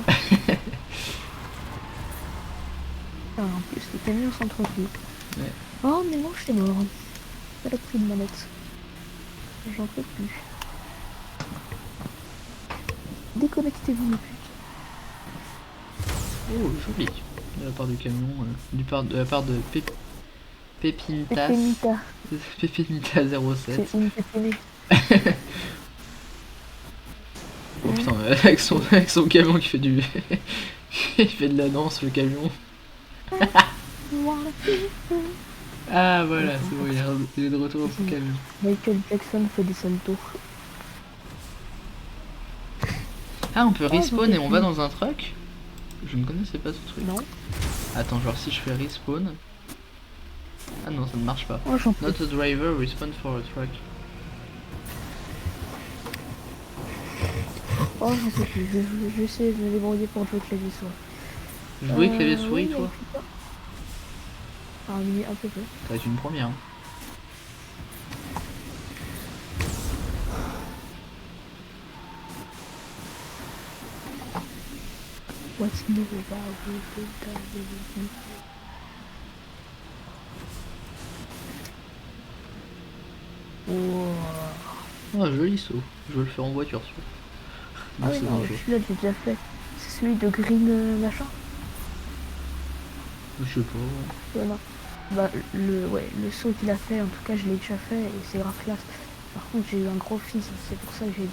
Ah, en plus, les camions s'entretuent. Ouais. Oh, mais non, c'est mort. Saloperie de manette. J'en peux plus. Déconnectez-vous, les putes. Oh, joli. De la part du camion, de la part de Pépinitas. Pépénita. Pépinita 07. C'est une pépénée. Oh putain, avec son camion qui fait du. Il fait de la danse, le camion. Ah voilà, c'est bon, il est de retour dans son camion. Michael Jackson fait des saltos. Ah, on peut Oh, respawn j'en et peux on va plus. dans un truck? Je ne connaissais pas ce truc. Non. Attends, genre si je fais respawn. Ah non, ça ne marche pas. Oh, j'en peux Not plus. a driver, respawn for a truck. Oh, j'en peux plus. Je vais essayer de me débrouiller pour jouer clavier souris. Jouer clavier souris, Oui, toi? Ah oui, un peu peu. Ça va être une première. Hein. What's new about you? Wow. Oh, joli saut. Je veux le faire en voiture, celui-là. Ah Non, oui, c'est non, dangereux. celui-là, j'ai déjà fait. C'est celui de Green machin. Je sais pas. Ouais, non. Bah, le saut qu'il a fait, en tout cas, je l'ai déjà fait et c'est grave classe. Par contre, j'ai eu un gros fils, c'est pour ça que j'ai dit.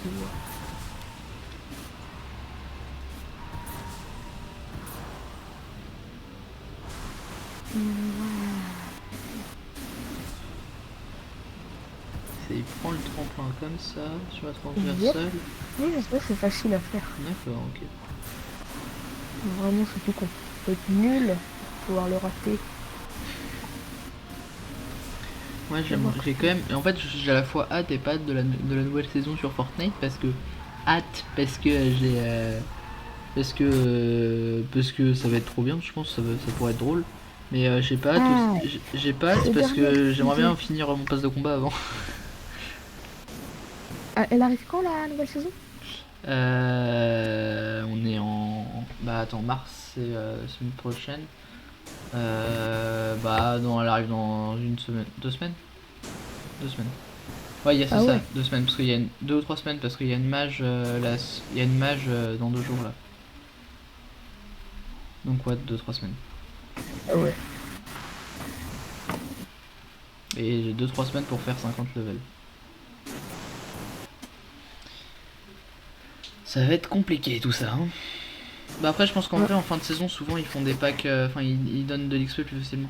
Il prend le tremplin comme ça, sur la transversale. Oui, je sais, c'est facile à faire. D'accord, ok. Vraiment, c'est tout con. Faut être nul pour pouvoir le rater. Moi j'ai quand même. En fait, j'ai à la fois hâte et pas hâte de la nouvelle saison sur Fortnite parce que. Hâte parce que j'ai. Parce que ça va être trop bien, je pense que ça pourrait être drôle. Mais j'ai pas hâte, j'ai pas hâte parce que j'aimerais bien finir mon pass de combat avant. Ah, elle arrive quand la nouvelle saison? On est en. Bah attends, mars c'est semaine prochaine. Bah non, elle arrive dans une semaine. 2 semaines? 2 semaines. Ouais, c'est ça, ouais. 2 semaines, parce qu'il y a 2 ou 3 semaines, parce qu'il y a une mage, il y a une mage dans 2 jours là. Donc ouais, 2-3 semaines. Ah ouais. Et j'ai 2-3 semaines pour faire 50 levels. Ça va être compliqué tout ça. Hein. Bah après je pense qu'en vrai en fin de saison souvent ils font des packs, enfin ils donnent de l'XP plus facilement.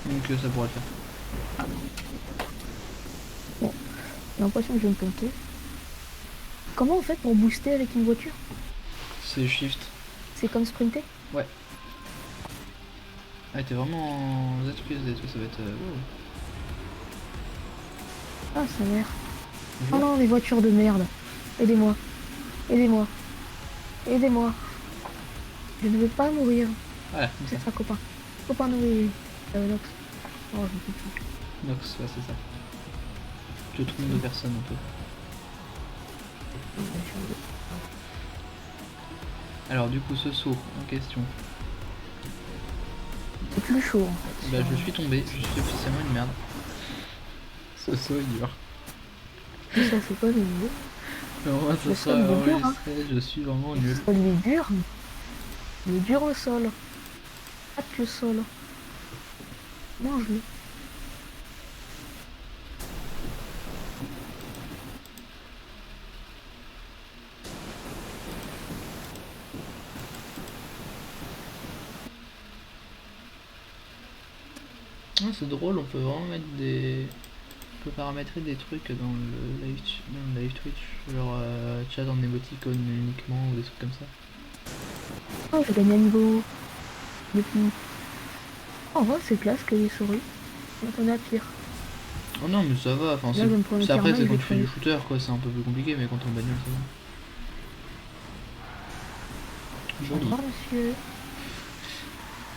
Donc ça pourrait le faire. Bon, j'ai l'impression que je vais me planter. Comment on fait pour booster avec une voiture? C'est shift. C'est comme sprinter? Ouais. Ah t'es vraiment en ZQSD toi, ça va être... Ah sa mère. Oh non, les voitures de merde. Aidez-moi. Aidez-moi. Aidez-moi. Je ne veux pas mourir. Voilà, C'est ça, copain. Copain, oui. Nox. Oh, je me suis plus. Nox, ouais, c'est ça. Je trompe de personne un peu. Alors, du coup, ce saut en question. C'est plus chaud en fait. Bah, je suis tombé, je suis officiellement une merde. Ce saut est dur. Ça, c'est pas le niveau. Moi, ce sera enregistré, je suis vraiment nul. Il est dur. Il est dur au sol. Hâte le sol. Mange-le. Ah, c'est drôle, on peut vraiment mettre des... On peut paramétrer des trucs dans le live Twitch, genre chat en émoticône uniquement ou des trucs comme ça. Oh, j'ai gagné un niveau. Depuis. En vrai, c'est classe que les souris. On attendait à pire. Oh non, mais ça va, enfin Là, je vais me prendre c'est le après, karma, c'est je quand vais tu fais du crever. shooter quoi, c'est un peu plus compliqué, mais quand t'es en bagnole, ça va. Au Joli. revoir, monsieur.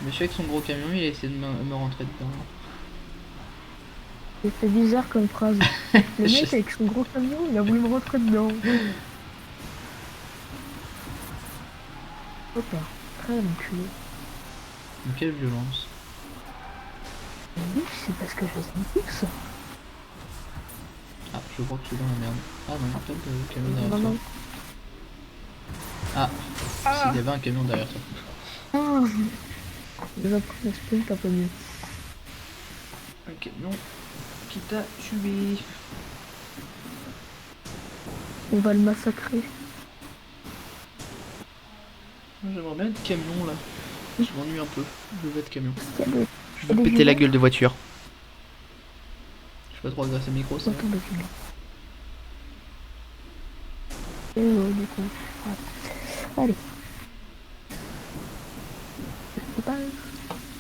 Monsieur avec son gros camion, il a essayé de me rentrer dedans. C'est bizarre comme phrase. Le Je- mec avec son gros camion, il a voulu me rentrer dedans. Hop là. Très enculé. Mais quelle violence. Oui, c'est parce que je suis fixe. Ah, je crois que je suis dans la merde. Ah non, peut-être le camion derrière Non, toi. non. Ah, s'il y avait un camion derrière toi. Ah, je vais prendre le sprint un peu mieux. Un camion qui t'a tué. On va le massacrer. J'aimerais bien être camion là. Je m'ennuie un peu. Je veux être camion. Il y a des... Je il y a veux des péter la violons. gueule de voiture. Je sais pas trop grâce au micro ça. Autant de violons. Et du coup. Ouais. Allez. C'est pas...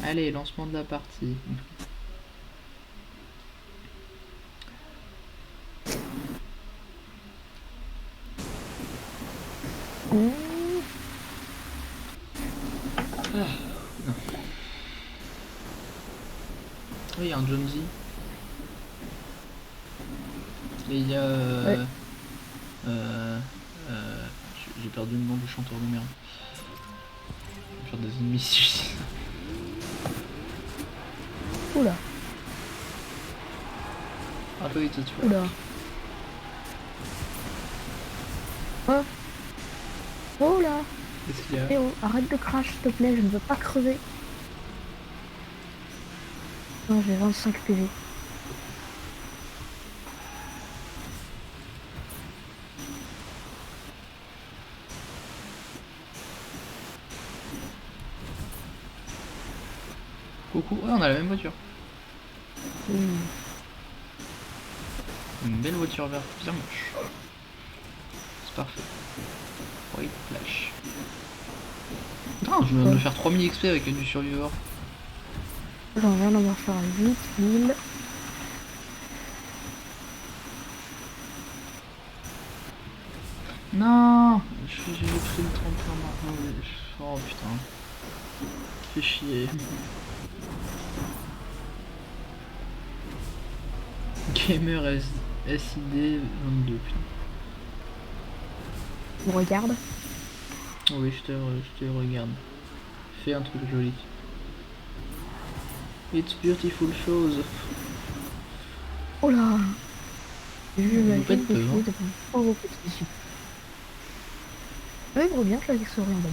Allez, lancement de la partie. Mmh. Oui, il y a un Jonesy. Et il y a... Ouais. J'ai perdu le nom du chanteur de merde. Je vais faire des ennemis ici. Oula. Ah oui, tout de suite. Oula. Oh. Oh là. Qu'est-ce qu'il y a? Eh oh, arrête de crash s'il te plaît, je ne veux pas crever. Non, j'ai 25 PV. Coucou. Ouais, on a la même voiture. Mmh. Une belle voiture verte, bien moche. C'est parfait. White Flash. Putain, je viens de faire 3000 XP avec du Survivor. J'en viens d'en faire 8000. Non, j'ai pris le tremplin maintenant. Oh putain. Fais chier. Gamer SID 22, putain. On regarde. Oui, je te regarde. Fais un truc joli. It's beautiful shows. Oh là. Je Vous vais faites peur, hein. devant pauvre petit soupe. J'aimerais bien que la souris en bagnole.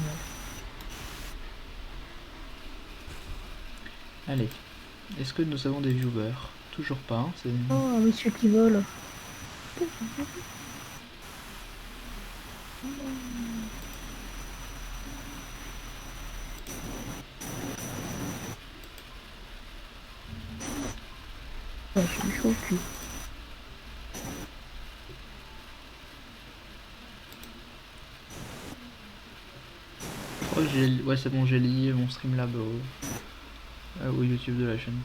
Allez. Est-ce que nous avons des viewers? Toujours pas, hein, c'est... Oh, un monsieur qui vole. Ouais, je suis chaud au cul. Je crois que j'ai... Ouais, c'est bon, j'ai lié mon Streamlab au YouTube de la chaîne.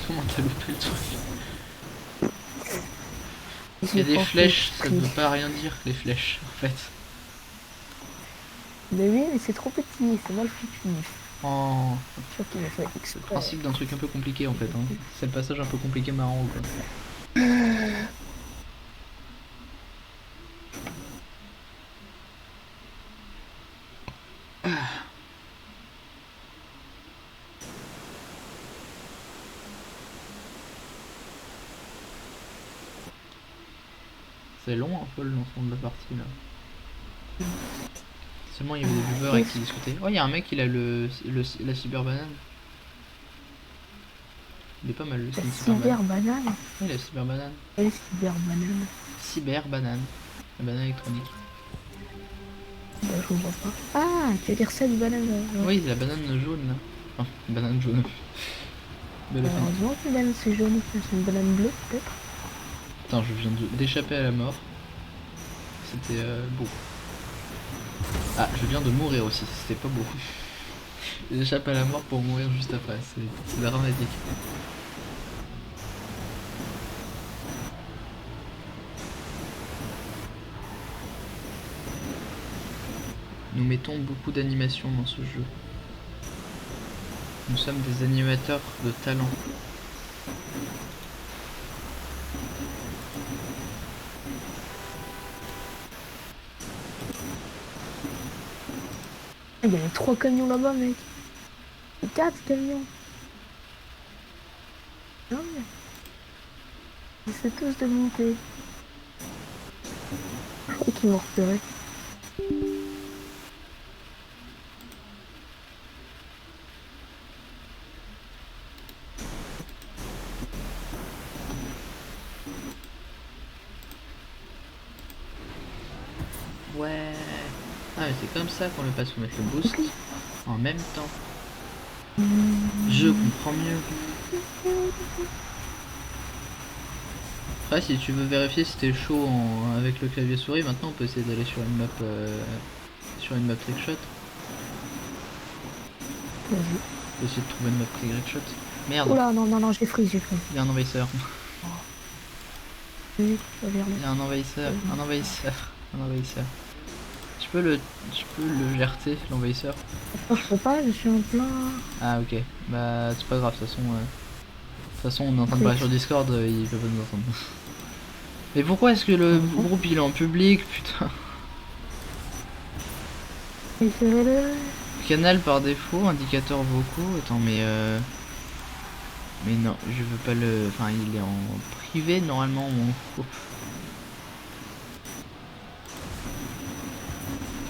Comment t'as loupé le truc? Il y a des flèches, ça ne veut pas rien dire, les flèches, en fait. Mais oui, mais c'est trop petit, c'est mal foutu. Oh, Je crois qu'il a fait c'est le exprès. principe d'un truc un peu compliqué, en fait. Hein. C'est le passage un peu compliqué marrant, quoi. C'est long un peu le lancement de la partie là. Seulement il y avait des viewers avec qui discuter. Oh, il y a un mec, il a la cyber banane. Il est pas mal le La skin Cyber cyber Banane. banane. Ouais, la Cyber Banane. Elle est cyber banane. Cyber Banane. La banane électronique. Bah, je vois pas. Ah, tu veux dire ça du banane ouais. Oui, la banane jaune là. Enfin, banane jaune. Belle fan. Heureusement qu'une banane c'est jaune, c'est une banane bleue peut-être. Putain, je viens d'échapper à la mort. C'était beau. Ah, je viens de mourir aussi, c'était pas beau. J'échappe à la mort pour mourir juste après, c'est dramatique. Nous mettons beaucoup d'animation dans ce jeu. Nous sommes des animateurs de talent. Il y avait 3 camions là-bas, mec. 4 camions. Non, mais... Ils essaient tous de monter. Je crois qu'ils m'ont repéré. Ouais. Ah mais c'est comme ça qu'on le passe, faut mettre le boost en même temps. Je comprends mieux. Après si tu veux vérifier si t'es chaud avec le clavier souris, maintenant on peut essayer d'aller sur une map trickshot. Vas-y. On peut essayer de trouver une map trickshot. Merde. Oula, non, j'ai pris. Il y a un envahisseur. Oui, Il y a un envahisseur. Tu peux le GRT, l'envahisseur. Attends, je peux pas, je suis en plein... Ah ok, bah c'est pas grave, de toute façon on est en train de parler sur Discord, il peut pas nous entendre. Mais pourquoi est-ce que le groupe il est en public, putain? Canal par défaut, indicateur vocaux, attends mais non, je veux pas le... Enfin il est en privé normalement mon groupe.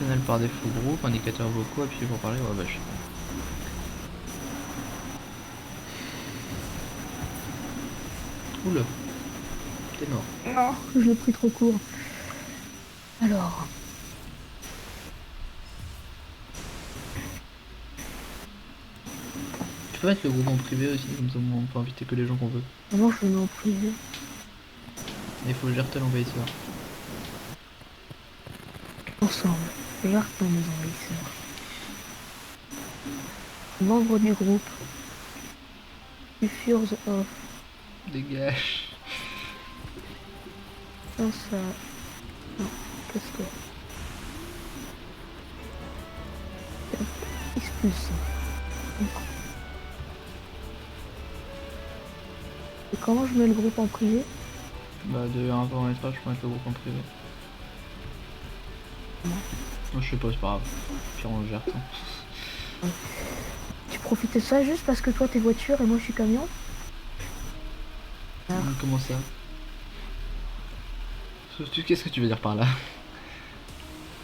Canal par défaut groupe, indicateur vocaux, appuyez pour parler, ouais bah je... Oula, t'es mort. Non, je l'ai pris trop court. Alors... Tu peux mettre le groupe en privé aussi, comme ça on peut inviter que les gens qu'on veut. Moi je le mets en privé. Mais il faut le GRT l'envahisseur. Ensemble, regarde mes envahisseurs. Membre du groupe. Diffuse off. Dégage. Non, ça... Non, qu'est-ce que... Expulse. Et comment je mets le groupe en privé? Bah de un paramétrage pour mettre le groupe en privé. Non, je sais pas, c'est pas grave. Puis on le gère ça. Tu profites de ça juste parce que toi t'es voiture et moi je suis camion? Comment ça? Qu'est-ce que tu veux dire par là?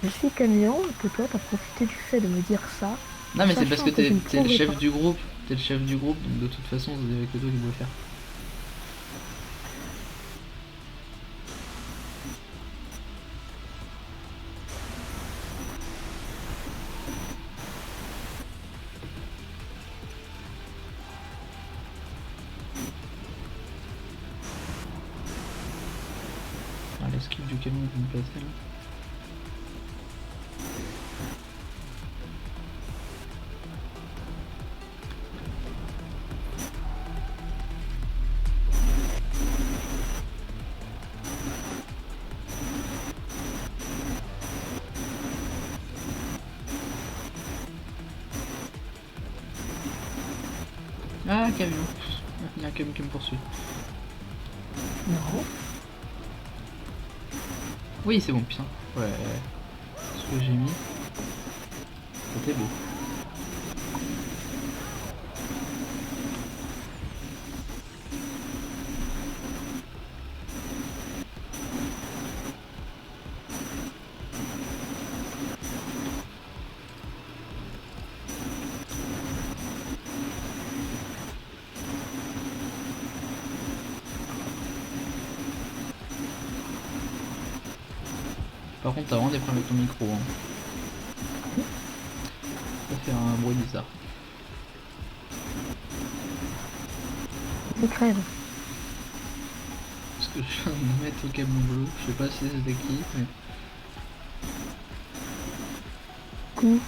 Je suis camion et que toi t'as profité du fait de me dire ça. Non mais c'est parce que t'es le chef pas. du groupe. T'es le chef du groupe, donc de toute façon c'est avec toi qui dois le faire. Ah, l'esquive du camion que vous me placez là. Ah, camion. Il y a un camion qui me poursuit. Non. Oui, c'est bon, putain. Ouais. Ce que j'ai mis. C'était beau. Par contre, t'as vraiment des problèmes avec ton micro. Hein. Ça fait un bruit bizarre. Je crève. Parce que je viens de mettre au câble bleu. Je sais pas si c'était qui, mais. Coup.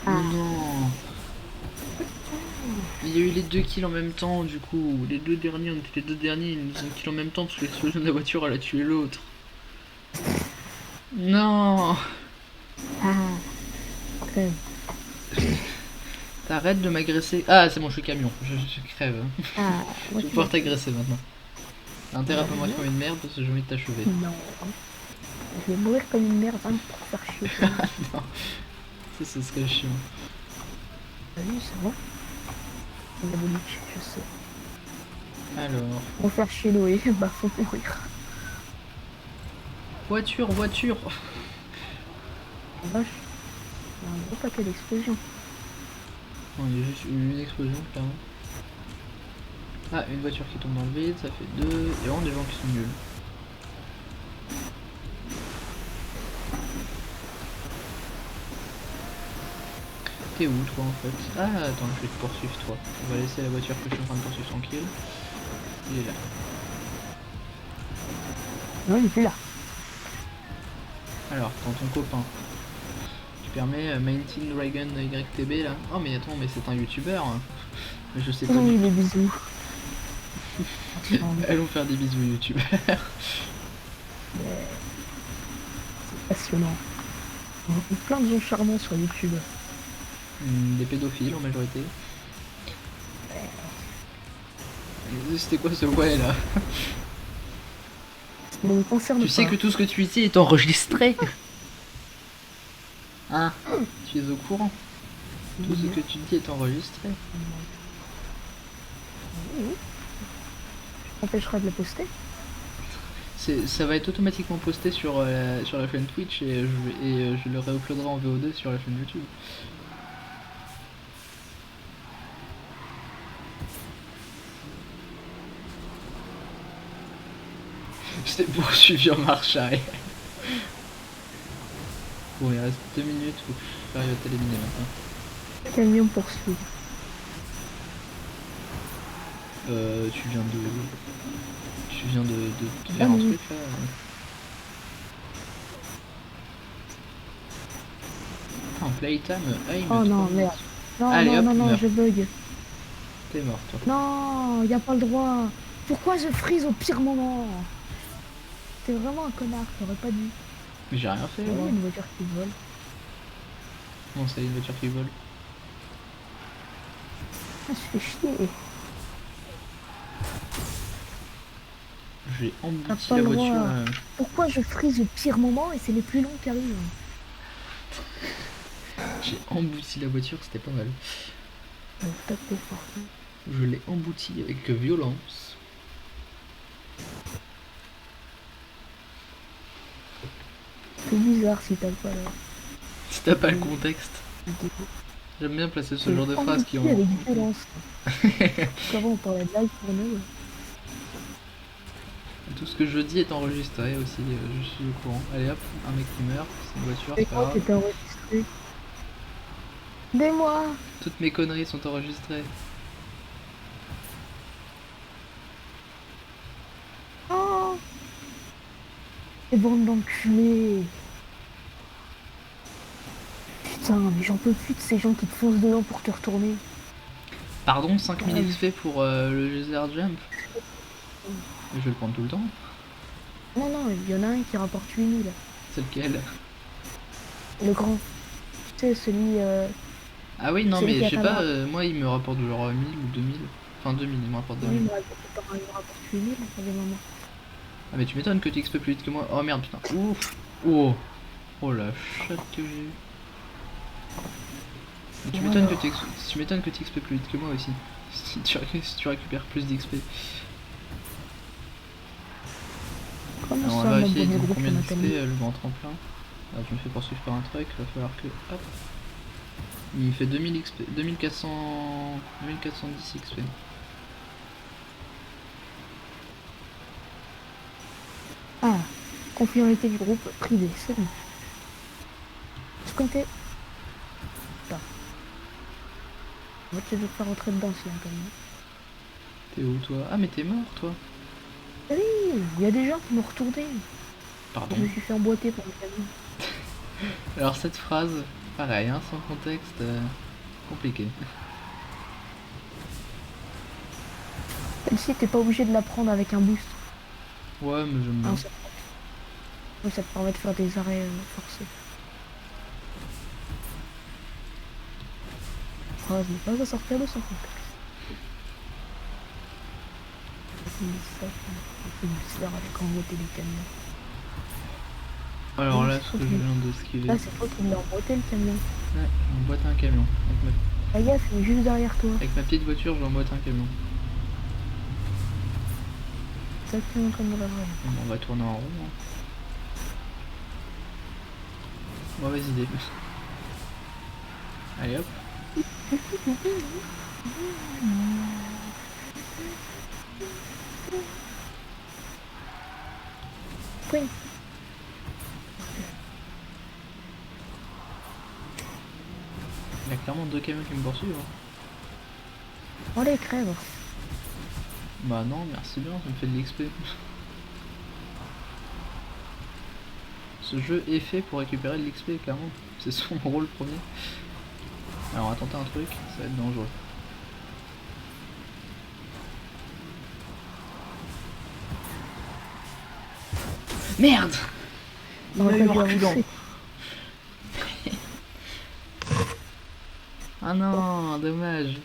Non. Il y a eu les 2 kills en même temps, du coup. Les deux derniers, on était les deux derniers, ils nous ont kill en même temps parce que l'explosion de la voiture elle a tué l'autre. Non. Crève. T'arrêtes de m'agresser. Ah, c'est bon, je suis camion, je crève. Ah, Je vais pouvoir t'agresser maintenant. T'as intérêt à pas mourir comme une merde parce que j'ai envie de t'achever. Non. Je vais mourir comme une merde hein, pour faire chier. Non, ça ce serait chiant. T'as vu, ça va? Diabolique, je sais. Alors. Pour faire chier Noé, bah faut mourir. Voiture, voiture. Vache. Il y a un gros paquet d'explosions. Non, il y a juste eu une explosion, clairement. Ah, une voiture qui tombe dans le vide, ça fait 2. Il y a vraiment des gens qui sont nuls. T'es où toi en fait? Ah attends, je vais te poursuivre toi. On va laisser la voiture que je suis en train de poursuivre tranquille. Il est là. Non, il est plus là. Alors, dans ton copain. Tu permets Maintain Dragon YTB là. Oh mais attends, mais c'est un youtubeur. Mais je sais pas. Oui, les bisous. Allons faire des bisous youtubeurs. C'est passionnant. On trouve plein de gens charmants sur YouTube. Des pédophiles en majorité. C'était quoi ce ouais là? Ça me concerne Tu pas. sais que tout ce que tu dis est enregistré. Hein? Tu es au courant? Tout ce que tu dis est enregistré. Oui. Tu t'empêcheras de le poster. Ça va être automatiquement posté sur la chaîne Twitch et je le réuploaderai en VOD sur la chaîne YouTube. Je t'ai poursuivi en marche arrière. Bon, il reste 2 minutes, faut que j'arrive à t'éliminer maintenant. Camion poursuit. Tu viens de faire un truc là. En playtime, Oh non, merde. Non, allez, non, hop, non, non, meurs. je bug. T'es mort toi. Non, y a pas le droit. Pourquoi je freeze au pire moment? T'es vraiment un connard, t'aurais pas dû. Mais j'ai rien fait Il y a moi. une voiture qui vole. Non, c'est une voiture qui vole. Ah, je fais chier. J'ai T'as embouti pas la le voiture. droit. Pourquoi je freeze au pire moment et c'est les plus longs qui arrivent? J'ai embouti la voiture, c'était pas mal. Tapez fort. Je l'ai embouti avec violence. C'est bizarre si t'as pas là. Si t'as pas le contexte. J'aime bien placer ce genre de phrases qui ont... avec violence. Comment on parlait de live pour nous? Tout ce que je dis est enregistré aussi, je suis au courant. Allez hop, un mec qui meurt, c'est une voiture, Et c'est pas quand grave. t'étais enregistré? Aidez-moi! Toutes mes conneries sont enregistrées. Oh! Et bande d'enculés! Putain, mais j'en peux plus de ces gens qui te foncent dedans pour te retourner. Pardon, 5000 XP pour le laser jump. Je vais le prendre tout le temps. Non, non, il y en a un qui rapporte 8000. C'est lequel? Le grand. Tu sais, celui. Ah oui, non Celui qui mais a je sais ta pas, droite. moi il me rapporte genre 1000 ou 2000. Enfin 2000, il me rapporte Oui, il 2000. me rapporte 8000 à des moments. Ah mais tu m'étonnes que tu XP plus vite que moi. Oh merde putain. Ouf. Oh. Oh la chatte que j'ai eu. Mais tu m'étonnes que tu XP plus vite que moi aussi. Si tu récupères plus d'XP. Comment Alors on ça, va mon vérifier premier donc groupe, combien on a d'XP tellement. le grand tremplin. Ah, je me fais poursuivre par un truc, il va falloir que... Hop. Il me fait 2000 XP, 2400... 2410 XP. Ah, confiance du groupe privé, c'est bon. Sprinter. Pas. En fait, je vais te faire rentrer dedans, c'est quand même. T'es où toi? Ah mais t'es mort toi. Ah oui, il y a des gens qui m'ont retourné. Pardon. Je me suis fait emboîter par le camion. Alors cette phrase, pareil, hein, sans contexte, compliqué. Celle-ci, t'es pas obligé de la prendre avec un boost. Ouais mais j'aime bien. Hein, ça te permet de faire des arrêts forcés. Phrase n'est pas à sortir de son contexte. C'est ça, c'est bizarre avec emboîter les camions. Alors Oui, là, c'est ce toi que je qui... viens d'esquiver... Là, c'est toi qui l'as emboîté le camion. Ouais, j'ai emboîté un camion. Fais gaffe, il est juste derrière toi. Avec ma petite voiture, j'ai emboîté un camion. Exactement comme dans la vraie. Bon, on va tourner en rond. Hein. Mauvaise idée. Allez hop. Oui. Il y a clairement deux camions qui me poursuivent. Hein. Allez, crève. Bah non, merci bien, ça me fait de l'XP. Ce jeu est fait pour récupérer de l'XP, clairement. C'est son rôle premier. Alors on va tenter un truc, ça va être dangereux. Merde! Il m'a eu en reculant. Ah non, dommage.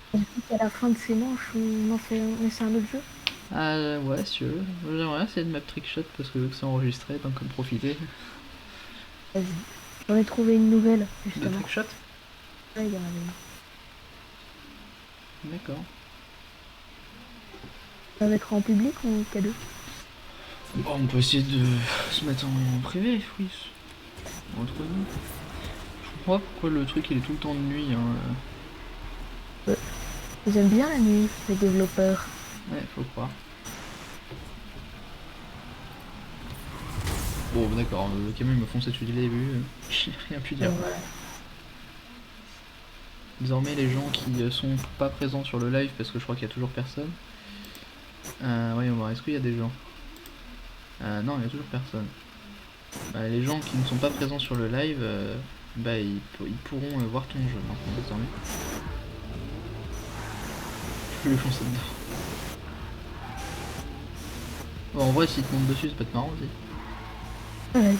À la fin de ces manches, on en fait c'est un autre jeu. Ah ouais, si tu veux. J'aimerais essayer de map trickshot parce que vu que c'est enregistré, donc comme profiter. Vas-y. J'en ai trouvé une nouvelle, De justement. trickshot? Là, il y en avait une. D'accord. Ça va être en public ou cadeau? Bon, on peut essayer de se mettre en privé, oui. Entre nous. Je comprends pas pourquoi le truc il est tout le temps de nuit. Hein. Ils aiment bien la nuit, les développeurs. Ouais, faut croire. Bon, d'accord, le camion il me foncé dessus dès le début. J'ai rien pu dire. Voilà. Désormais, les gens qui sont pas présents sur le live, parce que je crois qu'il y a toujours personne. Voyons voir, est-ce qu'il y a des gens? Non, il y a toujours personne. Les gens qui ne sont pas présents sur le live, ils pourront voir ton jeu maintenant, désormais. Je peux lui foncer dedans. Bon, en vrai, s'il te monte dessus, ça peut être marrant aussi. Vas-y.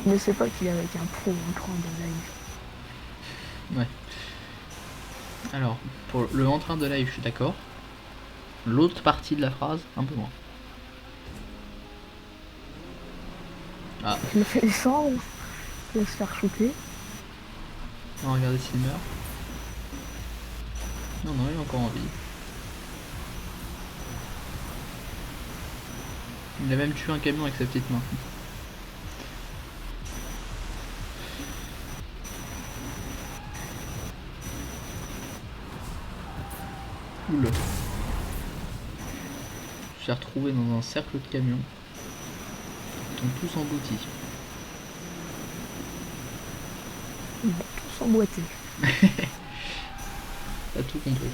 Je ne sais pas qu'il est avec un pro en train de live. Ouais. Alors, pour le en train de live, je suis d'accord. L'autre partie de la phrase, un peu moins. Ah. Je le fais descendre, il va se faire shooter. On va regarder s'il meurt. Non, non, il est encore en vie. Il a même tué un camion avec sa petite main. Oula. Je suis retrouvé dans un cercle de camions. Ils sont tous emboutis. Ils vont tous emboîter. T'as tout compris.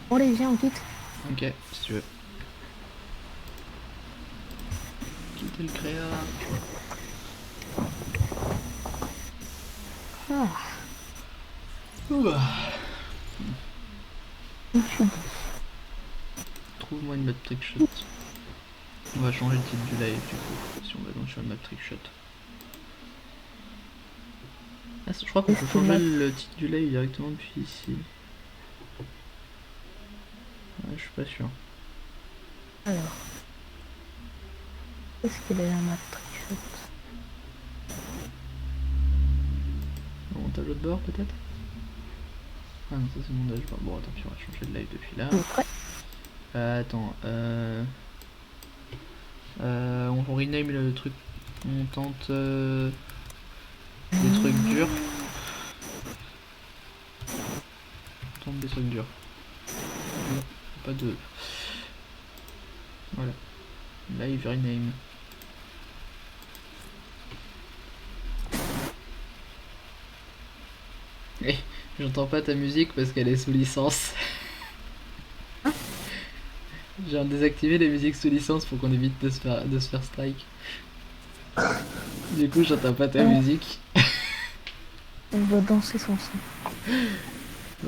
Bon, allez, viens, on quitte. Ok, si tu veux. Quitter le créa. Ah. Ouah. Je suis dit. Trouve-moi une map trickshot. On va changer le titre du live du coup, si on va donc sur une map trickshot. Ah, je crois qu'on peut changer le titre du live directement depuis ici. je suis pas sûr. Alors. Qu'est-ce qu'il est là, ma trichette? Un montage de bord peut-être. Ah non, ça c'est le montage de bord. Bon, attends, puis on va changer de live depuis là. Prêt? Attends, on rename le truc. On tente des trucs durs. On tente des trucs durs. Non, pas de. Voilà. Live rename. Eh, j'entends pas ta musique parce qu'elle est sous licence. J'ai désactivé les musiques sous licence pour qu'on évite de se faire strike. Du coup, j'entends pas ta musique. On va danser son son.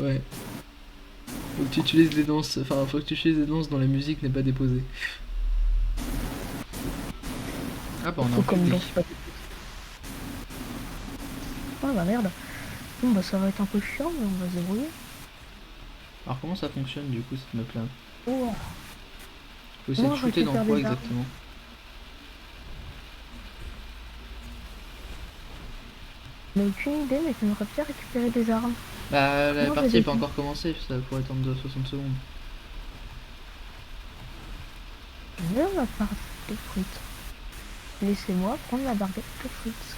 Ouais. Faut que tu utilises les danses. Enfin, faut que tu utilises les danses dont la musique n'est pas déposée. Ah bah on a un Comme public. danse pas. Ah bah merde. Bon bah ça va être un peu chiant, mais on va se débrouiller. Alors comment ça fonctionne du coup cette map là? Oh. Faut essayer de shooter dans quoi exactement? Mais aucune idée, mais j'aimerais bien récupérer des armes. Bah la Moi, partie j'ai n'est pas des- encore commencée, ça pourrait attendre 60 secondes. Je veux ma barquette de frites. Laissez-moi prendre la barquette de frites.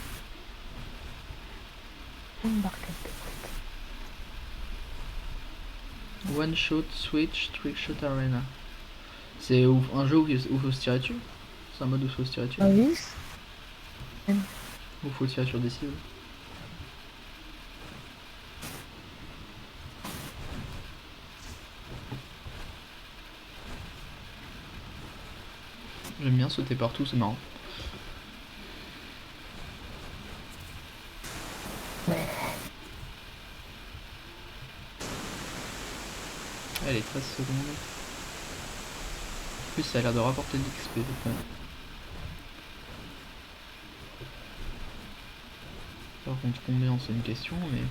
Une barquette de frites. One shot switch trick shot arena. C'est un jeu où faut se tirer dessus? C'est un mode où faut se tirer dessus? Ah oui. Ou faut tirer sur des cibles? J'aime bien sauter partout, c'est marrant. Allez, 13 secondes. En plus, ça a l'air de rapporter de l'XP. Par contre, combien c'est une question, mais le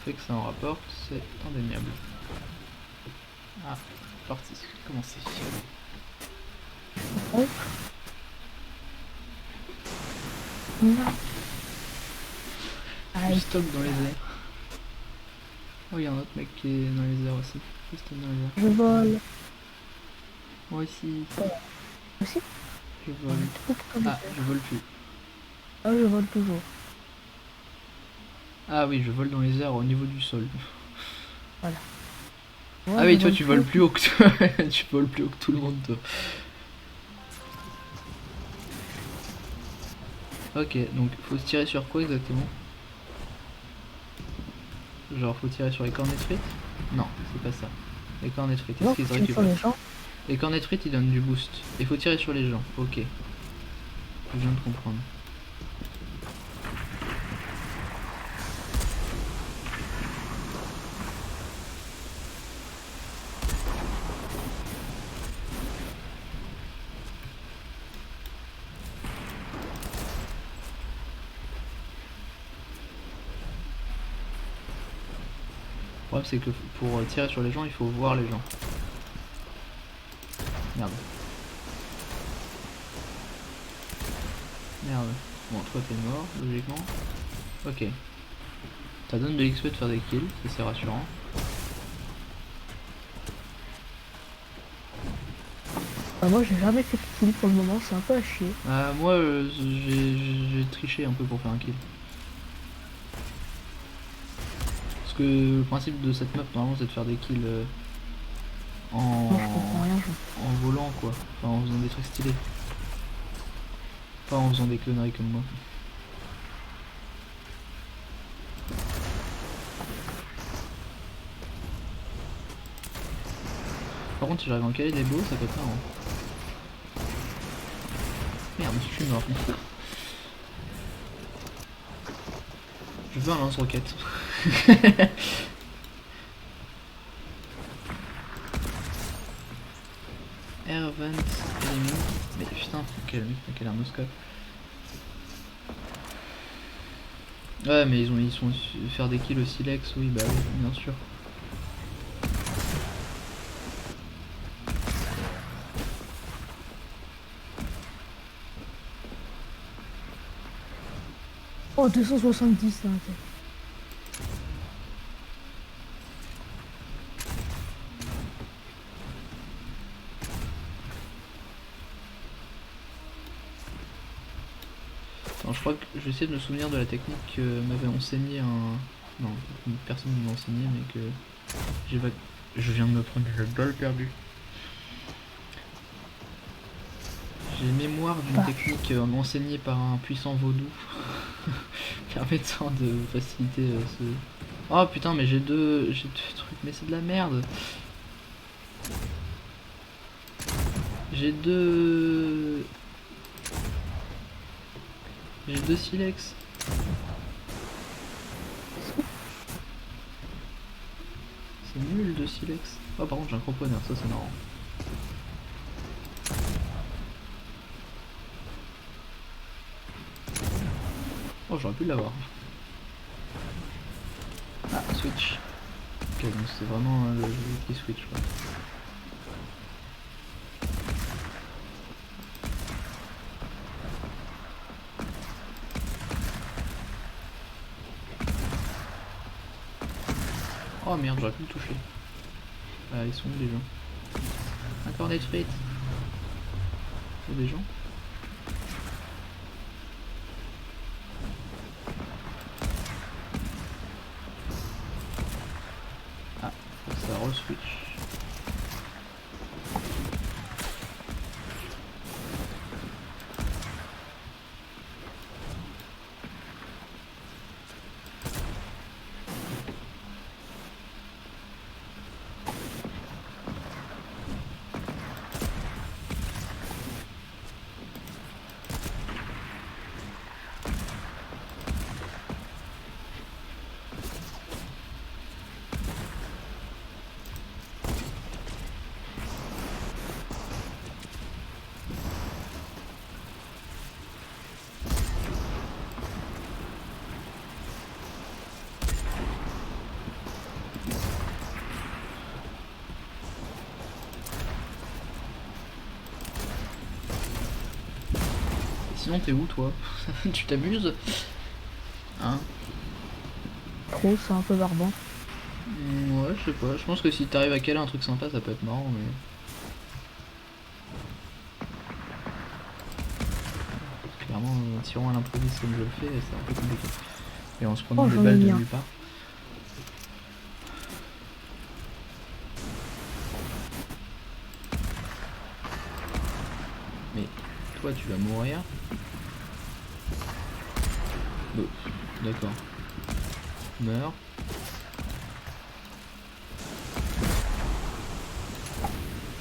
fait que ça en rapporte, c'est indéniable. Ah, parti, commencez. Oh. Non. Je stop dans les airs. Oh, il y a un autre mec qui est dans les airs aussi. Je stop dans les airs. Je vole. Moi aussi. Aussi? Je vole. Ah, je vole plus. Ah, je vole toujours. Ah oui, je vole dans les airs au niveau du sol. Voilà. Ah Ouais, oui, je toi vole tu voles plus haut que tu voles plus haut que tout le monde, toi. Ok, donc faut se tirer sur quoi exactement? Genre faut tirer sur les cornets de frites? Non, c'est pas ça. Les cornets de frites, est-ce qu'ils se récupèrent? Les cornets de frites ils donnent du boost. Il faut tirer sur les gens, ok. Je viens de comprendre. Le problème c'est que pour tirer sur les gens il faut voir les gens. Merde. Merde. Bon, toi t'es mort, logiquement. Ok. Ça donne de l'XP de faire des kills, ça c'est rassurant. Bah, moi j'ai jamais fait de kill pour le moment, c'est un peu à chier. Moi j'ai triché un peu pour faire un kill. Parce que le principe de cette map normalement c'est de faire des kills Moi je comprends rien, en volant quoi. Enfin en faisant des trucs stylés. Pas en faisant des conneries comme moi. Par contre si j'arrive à en caler des beaux ça peut être marrant. Merde, je suis mort. Je veux un lance-roquette. Air vent enemy. Mais putain, quel arnoscope. Ouais, mais ils sont faire des kills au silex, oui, bah oui, bien sûr. Oh, 270 là. Attends, je crois que je vais essayer de me souvenir de la technique que m'avait enseigné un... Non, une personne qui m'a enseigné, mais que j'ai vague... Je viens de me prendre une balle perdue. J'ai mémoire d'une technique enseignée par un puissant vaudou permettant de faciliter ce... Oh putain, mais j'ai deux trucs, mais c'est de la merde. J'ai deux silex. C'est nul de silex. Oh par contre j'ai un cramponeur, ça c'est marrant. Oh j'aurais pu l'avoir. Ah switch. Ok donc c'est vraiment le jeu qui switch quoi. Oh merde j'aurais pu le toucher. Ah ils sont où les gens? Un cornet de frites. Il y a des gens? Ah, ça re-switch. Sinon t'es où toi? Tu t'amuses? Hein? Trop, c'est un peu barbant. Ouais, je sais pas. Je pense que si t'arrives à caler un truc sympa, ça peut être marrant, mais... Clairement, tirant à l'improviste comme je le fais, c'est un peu compliqué. Et en se prenant des balles de nulle part. Mais toi, tu vas mourir. Bon, d'accord. Meurs.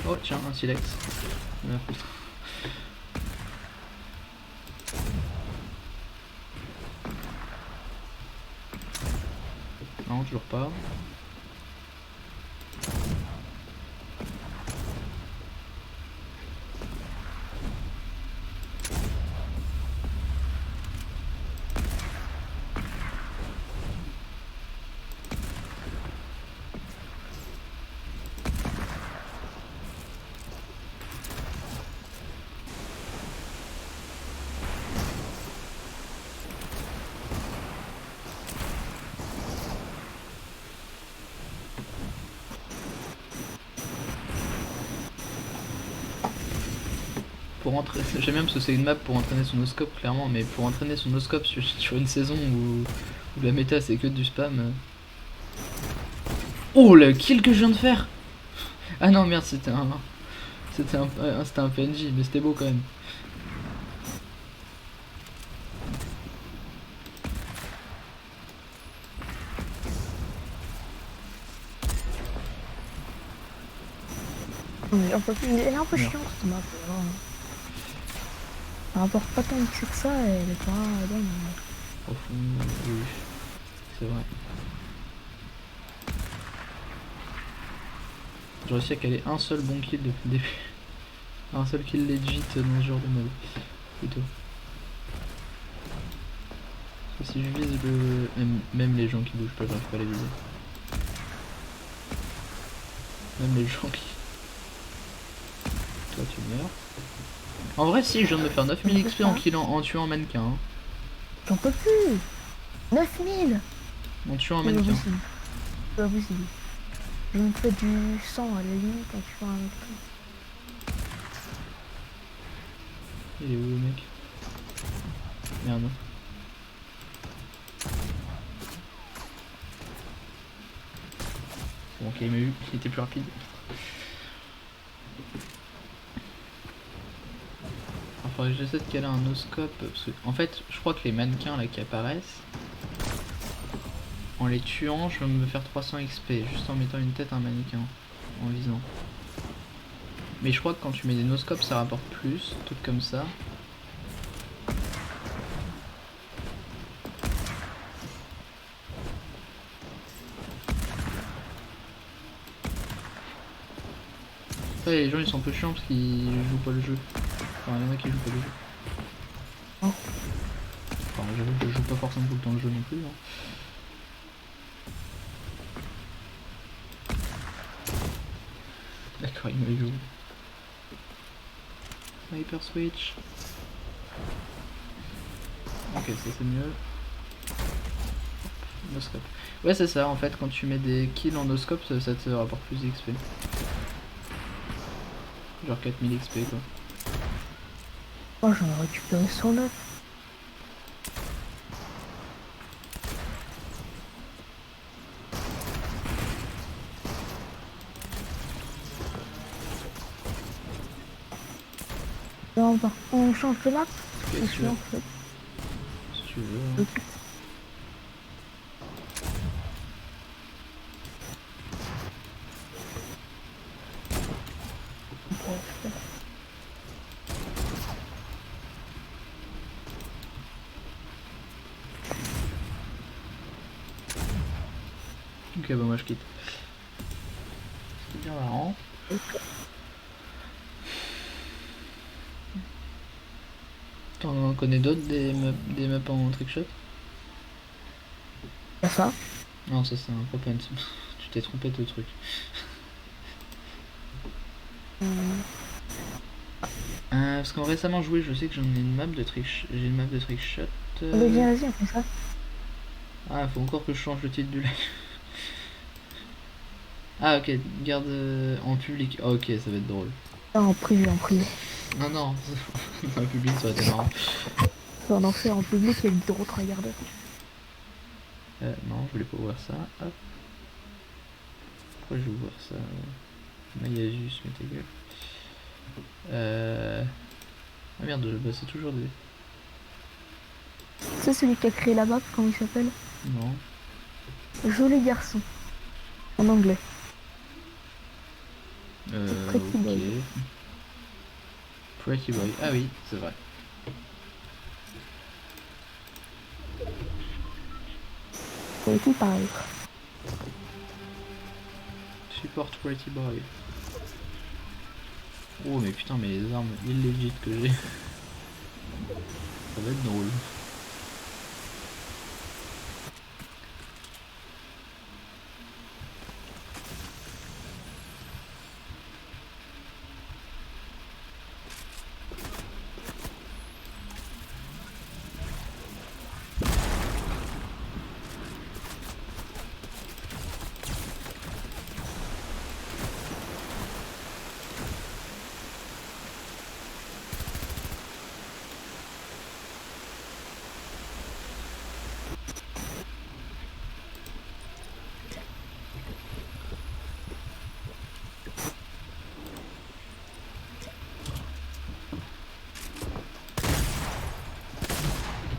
Oh tiens, un silex. Meurs, putain. Non, toujours pas. Pour entrer, j'aime bien parce que c'est une map pour entraîner son noscope clairement, mais pour entraîner son noscope sur une saison où la méta c'est que du spam. Oh le kill que je viens de faire! Ah non merde c'était un PNJ mais c'était beau quand même. Il est un peu chiant cette map. Elle rapporte pas tant de cul que ça, elle est pas bonne. Au fond, oui, c'est vrai. J'ai réussi à caler un seul bon kill depuis le début. Un seul kill legit dans ce genre de mode. Plutôt. Parce que si je vise le... Même les gens qui bougent pas, j'arrive pas à les viser. Même les gens qui... Toi tu meurs. En vrai si, je viens de me faire 9000 XP en tuant un mannequin. Hein. J'en peux plus. 9000. En tuant un C'est pas mannequin. possible. C'est pas possible. Je me fais du sang à la limite en tuant un mec. Il est où le mec? Merde. Bon, ok, il m'a eu, il était plus rapide. Il faudrait que j'essaie de caler un no-scope. Parce que, en fait, je crois que les mannequins là qui apparaissent, en les tuant, je vais me faire 300 XP juste en mettant une tête à un mannequin en visant. Mais je crois que quand tu mets des no-scopes, ça rapporte plus, truc comme ça. Après, les gens ils sont un peu chiants parce qu'ils jouent pas le jeu. Enfin, il y en a qui jouent pas le jeu. Oh. Enfin, je joue pas forcément tout le temps le jeu non plus. Hein. D'accord, il me joue. Sniper switch. Ok, ça c'est mieux. No-scope. Ouais, c'est ça en fait, quand tu mets des kills en no-scope, ça te rapporte plus d'XP. Genre 4000 XP quoi. Oh, j'en ai récupéré 109. Non, on change de map. Bien Je sûr. suis en fait. Si tu veux. Hein. Ok. Ok, bah moi je quitte. C'est bien marrant. T'en connais d'autres des maps en trickshot? Y'a ça. Non, ça c'est un propane. Tu t'es trompé de truc. Parce qu'en récemment joué, je sais que j'en ai une map de j'ai une map de trickshot. Allez, viens, vas-y, on fait ça. Ah, faut encore que je change le titre du live. Ah, ok, garde en public. Ah, ok, ça va être drôle. Non, en privé, en privé. Non, non, en public ça aurait été marrant. C'est un enfer en public, il y a une drôle à regarder. Non, je voulais pas ouvrir ça. Hop. Pourquoi je vais ouvrir ça Mayasus, mais ta gueule. Ah merde, bah, c'est toujours des. C'est celui qui a créé la map, comment il s'appelle? Non. Joli garçon. En anglais. Pretty Ok. Boy. Pretty Boy. Ah oui, c'est vrai. C'est tout pareil. Support Pretty Boy. Oh mais putain, mais les armes illégit que j'ai. Ça va être drôle.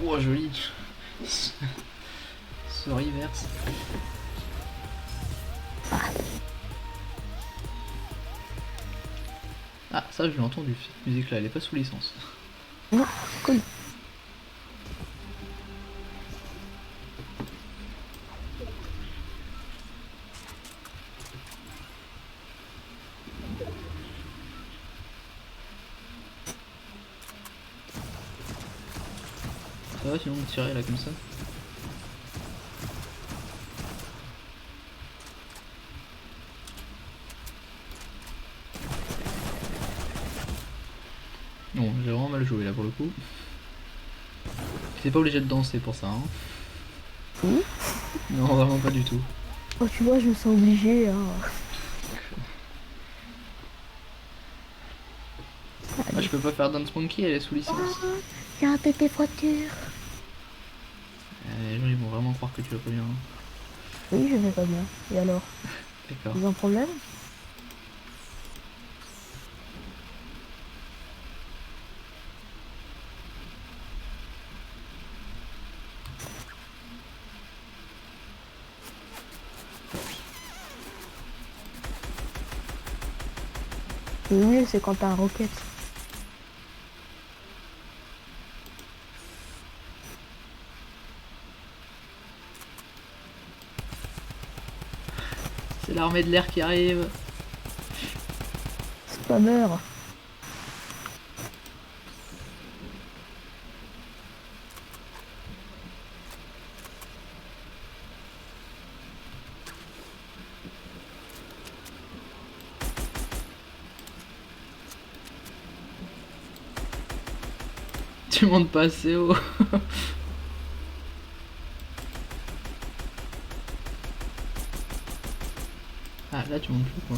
Oh joli. Ce reverse. Ah ça je l'ai entendu, cette musique là elle est pas sous licence. Non, cool. Ça va sinon de tirer là comme ça? Non, j'ai vraiment mal joué là pour le coup. T'es pas obligé de danser pour ça, hein. Oui. Non, vraiment pas du tout. Oh, tu vois, je me sens obligée. Hein. Ah, je peux pas faire Dance Monkey, elle est sous licence. J'ai un pépé voiture. Les gens ils vont vraiment croire que tu vas pas bien. Hein. Oui, je vais pas bien. Et alors? D'accord. Ils ont un problème? Le mieux, c'est quand t'as un roquette. C'est l'armée de l'air qui arrive. Spammer. Tu montes pas assez haut. Ah là tu montes plus quoi.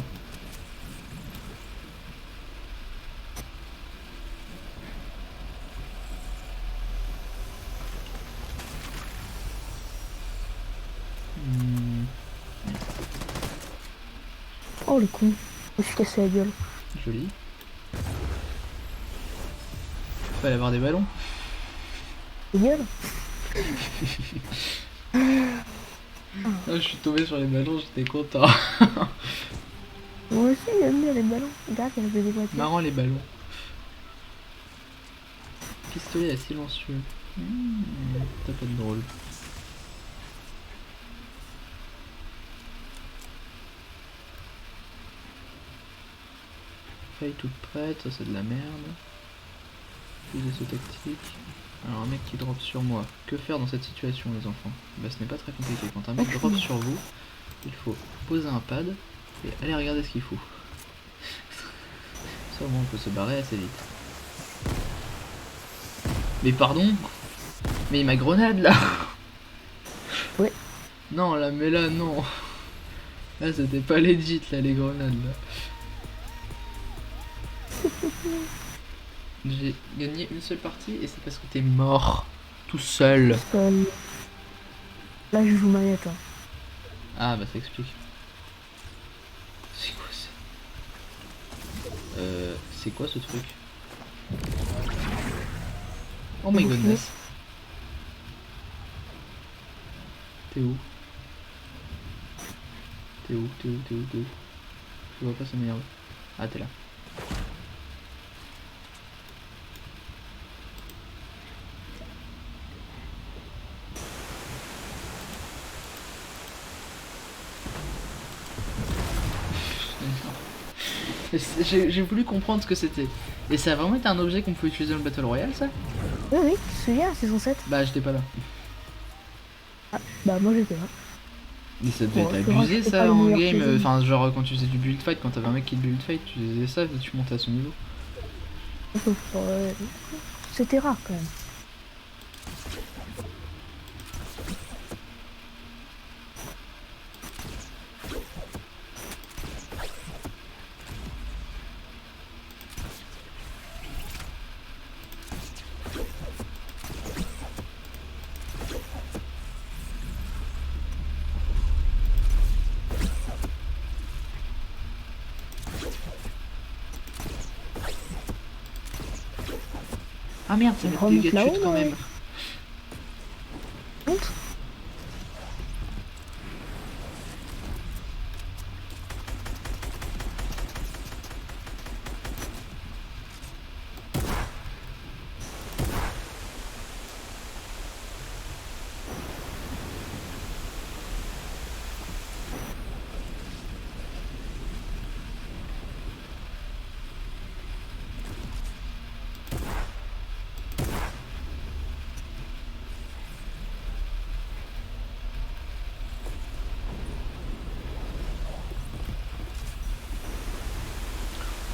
Oh le con. Je me suis cassé la gueule. Joli. Fallait avoir des ballons. Ta gueule. Ah, je suis tombé sur les ballons, j'étais content. Moi aussi, j'aime bien les ballons. Regarde, il y avait des voitures. Marrant les ballons. Pistolet à silencieux. Ça peut être drôle. Feuille toute prête, ça c'est de la merde. Fusil saut tactique. Alors un mec qui drop sur moi. Que faire dans cette situation les enfants? Bah ce n'est pas très compliqué. Quand un mec drop sur vous, il faut poser un pad et aller regarder ce qu'il faut. Ça au moins on peut se barrer assez vite. Mais pardon? Mais ma grenade là! Ouais. Non là mais là non! Là c'était pas legit là les grenades là. J'ai gagné une seule partie et c'est parce que t'es mort. Tout seul. Là, je joue manette. Hein. Ah bah ça explique. C'est quoi ça? C'est quoi ce truc? Oh my goodness. T'es où? T'es où? T'es où? T'es où? T'es où? Je vois pas, ça m'énerve. Ah t'es là. J'ai voulu comprendre ce que c'était. Et ça a vraiment été un objet qu'on peut utiliser dans le Battle Royale ça? Oui, oui, tu te souviens, saison 7? Bah j'étais pas là. Ah, bah moi j'étais là. Mais ça devait Bon, être je crois abusé que c'est ça pas le en meilleur game, plaisir. enfin genre quand tu faisais du build fight, quand t'avais un mec qui te build fight, tu faisais ça et tu montais à son niveau. C'était rare quand même. Ah merde, ça On va être remonte dégâts de là-haut, chute quand là, même. ouais. Monte.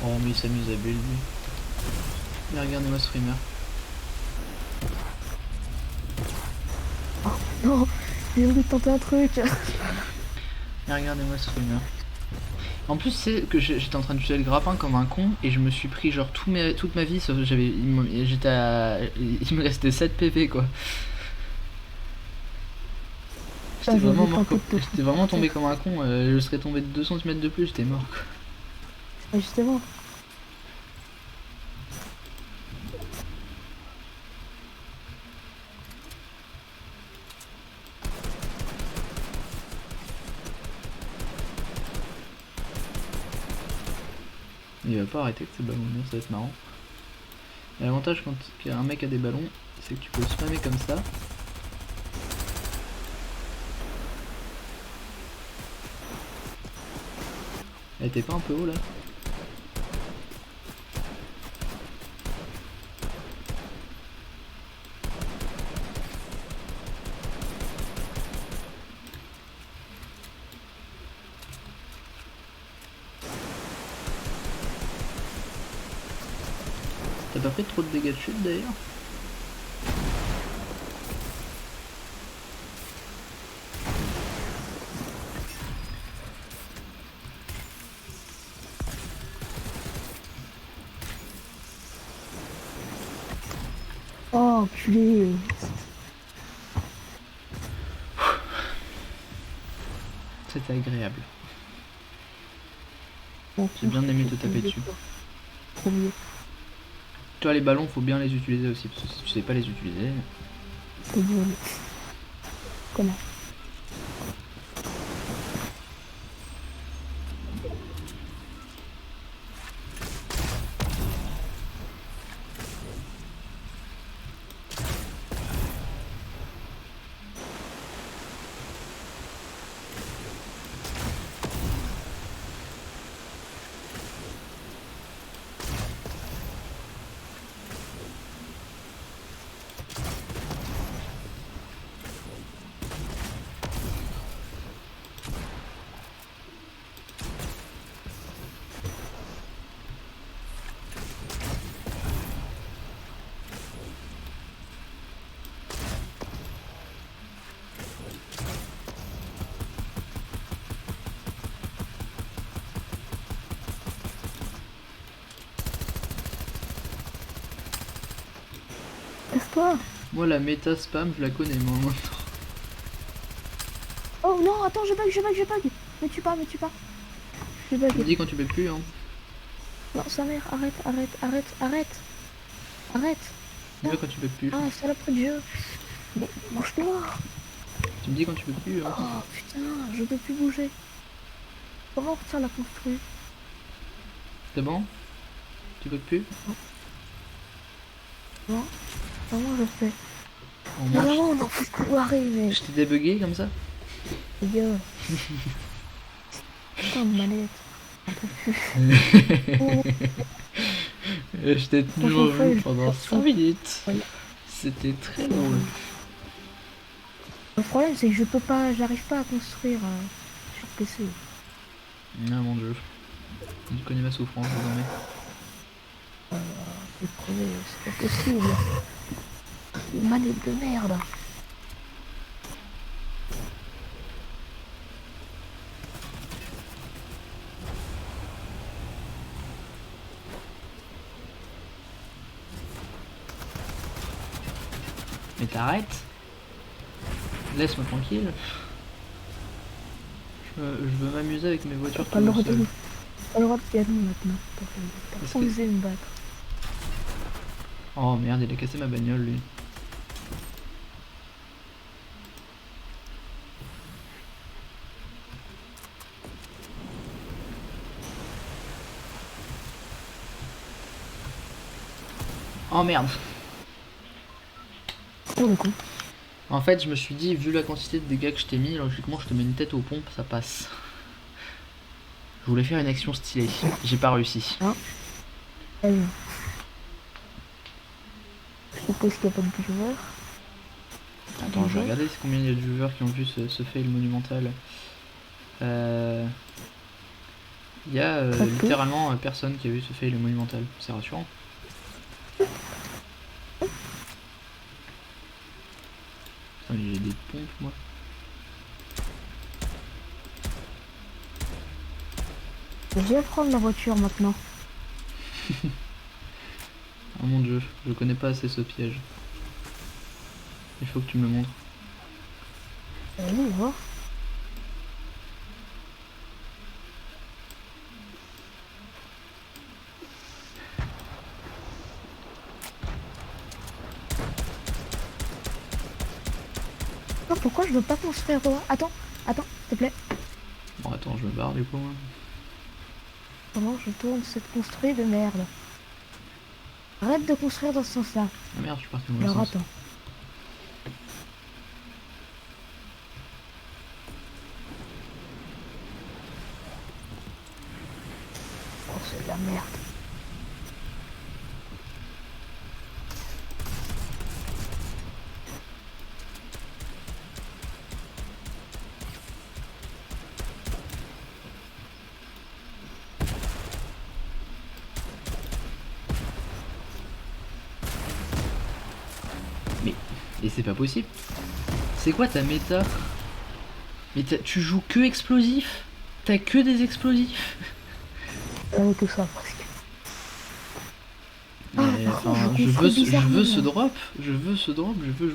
Oh mais il s'amuse à build lui. Mais regardez-moi streamer. Non, j'ai envie de tenter un truc. Et regardez-moi ce streamer. En plus, c'est que j'étais en train d'utiliser le grappin comme un con et je me suis pris genre toute ma vie, sauf que j'étais à... Il me restait 7 PV quoi. J'étais vraiment mort j'étais vraiment tombé comme un con, je serais tombé de 2 cm de plus, j'étais mort quoi. Justement. Il va pas arrêter avec ces ballons, ça va être marrant. L'avantage quand un mec a des ballons, c'est que tu peux spammer comme ça. Elle était pas un peu haut là? T'as pas pris trop de dégâts de chute d'ailleurs? Oh, enculé. C'était agréable. Bon, J'ai bien aimé te taper dessus. Trop mieux. Toi les ballons faut bien les utiliser aussi, parce que si tu sais pas les utiliser... C'est bon. Comment? Casse-toi. Moi la méta spam je la connais moi maintenant. Oh non, attends, je bug. Me tue pas. Je bug. Tu me dis quand tu peux plus hein. Non, sa mère, arrête. Dis-moi quand tu peux plus. Ah, salope de jeu. Mais mange-toi. Tu me dis quand tu peux plus hein. Oh putain, je peux plus bouger. Comment on retire la construit? C'est bon? Tu peux plus? Non, comment je fais? On Non, marche. on en peut se courir, mais... Je t'ai débugué comme ça? Les gars. Putain de manette. Un peu plus. Je t'ai tenu en vue pendant 5 minutes. Ouais. C'était très drôle. Le problème, c'est que j'arrive pas à construire sur PC. Ah mon dieu. Tu connais ma souffrance désormais. C'est crevé, c'est pas possible. Une manette de merde. Mais t'arrêtes. Laisse-moi tranquille. Je veux m'amuser avec mes voitures Pas le droit tout seul. pas le droit de gagner maintenant. Parce T'as que- osé me battre. Oh merde, il a cassé ma bagnole lui. Oh merde. Oh le con. En fait, je me suis dit, vu la quantité de dégâts que je t'ai mis, logiquement, je te mets une tête aux pompes, ça passe. Je voulais faire une action stylée, j'ai pas réussi. Allez. Je suppose qu'il n'y a pas de joueurs. Attends, je vais regarder combien il y a de viewers qui ont vu ce fail monumental. Il y a littéralement personne qui a vu ce fail monumental, c'est rassurant. Putain, j'ai des pompes moi. Je vais prendre la voiture maintenant. Oh mon dieu, je connais pas assez ce piège. Il faut que tu me le montres. Vas-y, va. Oh, pourquoi je veux pas construire toi? Attends, s'il te plaît. Bon attends, je me barre du coup. Hein. Comment je tourne cette construit de merde? Arrête de construire dans ce sens-là. Ah merde, je suis parti dans le Alors sens. attends. Oh, c'est de la merde. Et c'est pas possible. C'est quoi ta méta? Mais tu joues que explosif? T'as que des explosifs? Tout ça presque. Mais par contre, enfin, je je construis veux bizarrement. ce drop, je veux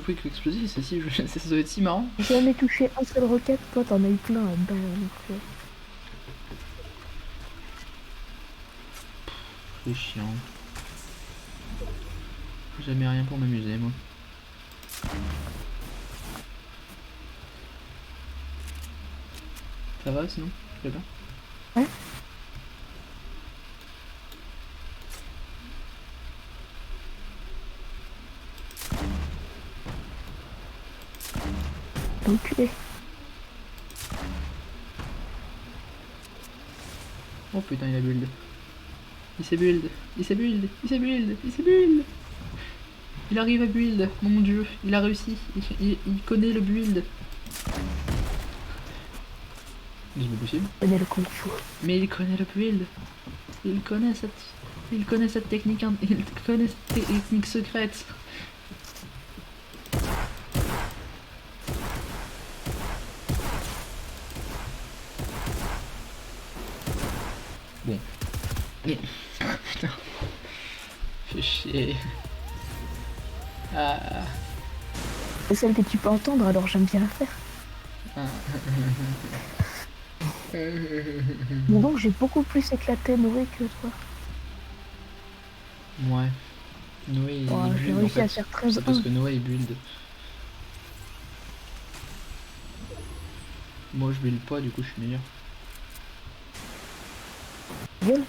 jouer que explosif, c'est si, ça doit être si marrant. J'ai jamais touché un seul roquette, toi t'en as eu plein là-dedans. C'est chiant. Jamais rien pour m'amuser moi. Ça va sinon? Tu vas bien? Ouais. Enculé. Oh putain, il a build. Il s'est build, il s'est build, il s'est build, il s'est build. Il arrive à build, mon dieu, il a réussi, il connaît le build. C'est pas possible. Il connaît le kung fu. Mais il connaît le build. Il connaît cette technique, il connaît cette technique secrète. Bon. Mais... Putain. Fais chier. Ah. C'est celle que tu peux entendre, alors j'aime bien la faire. Bon donc j'ai beaucoup plus éclaté Noé que toi. Ouais. Noé il J'ai build en réussi à fait. faire 13 C'est parce que Noé il build. Moi je build pas, du coup je suis meilleur. Gueule.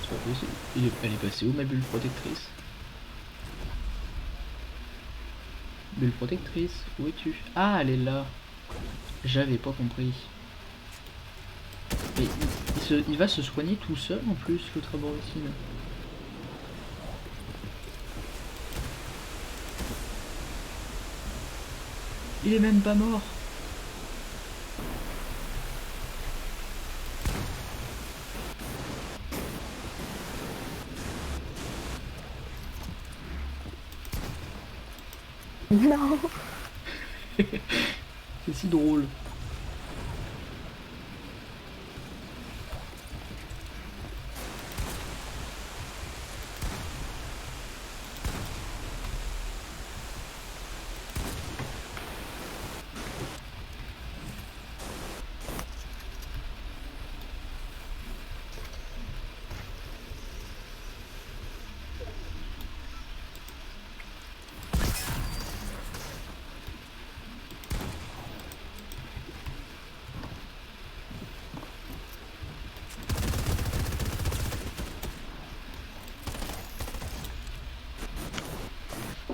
C'est pas possible. Elle est passée où ma bulle protectrice? Bulle protectrice, où es-tu? Ah, elle est là. J'avais pas compris. Mais il va se soigner tout seul en plus, l'autre aborigine. Il est même pas mort. Non. C'est si drôle.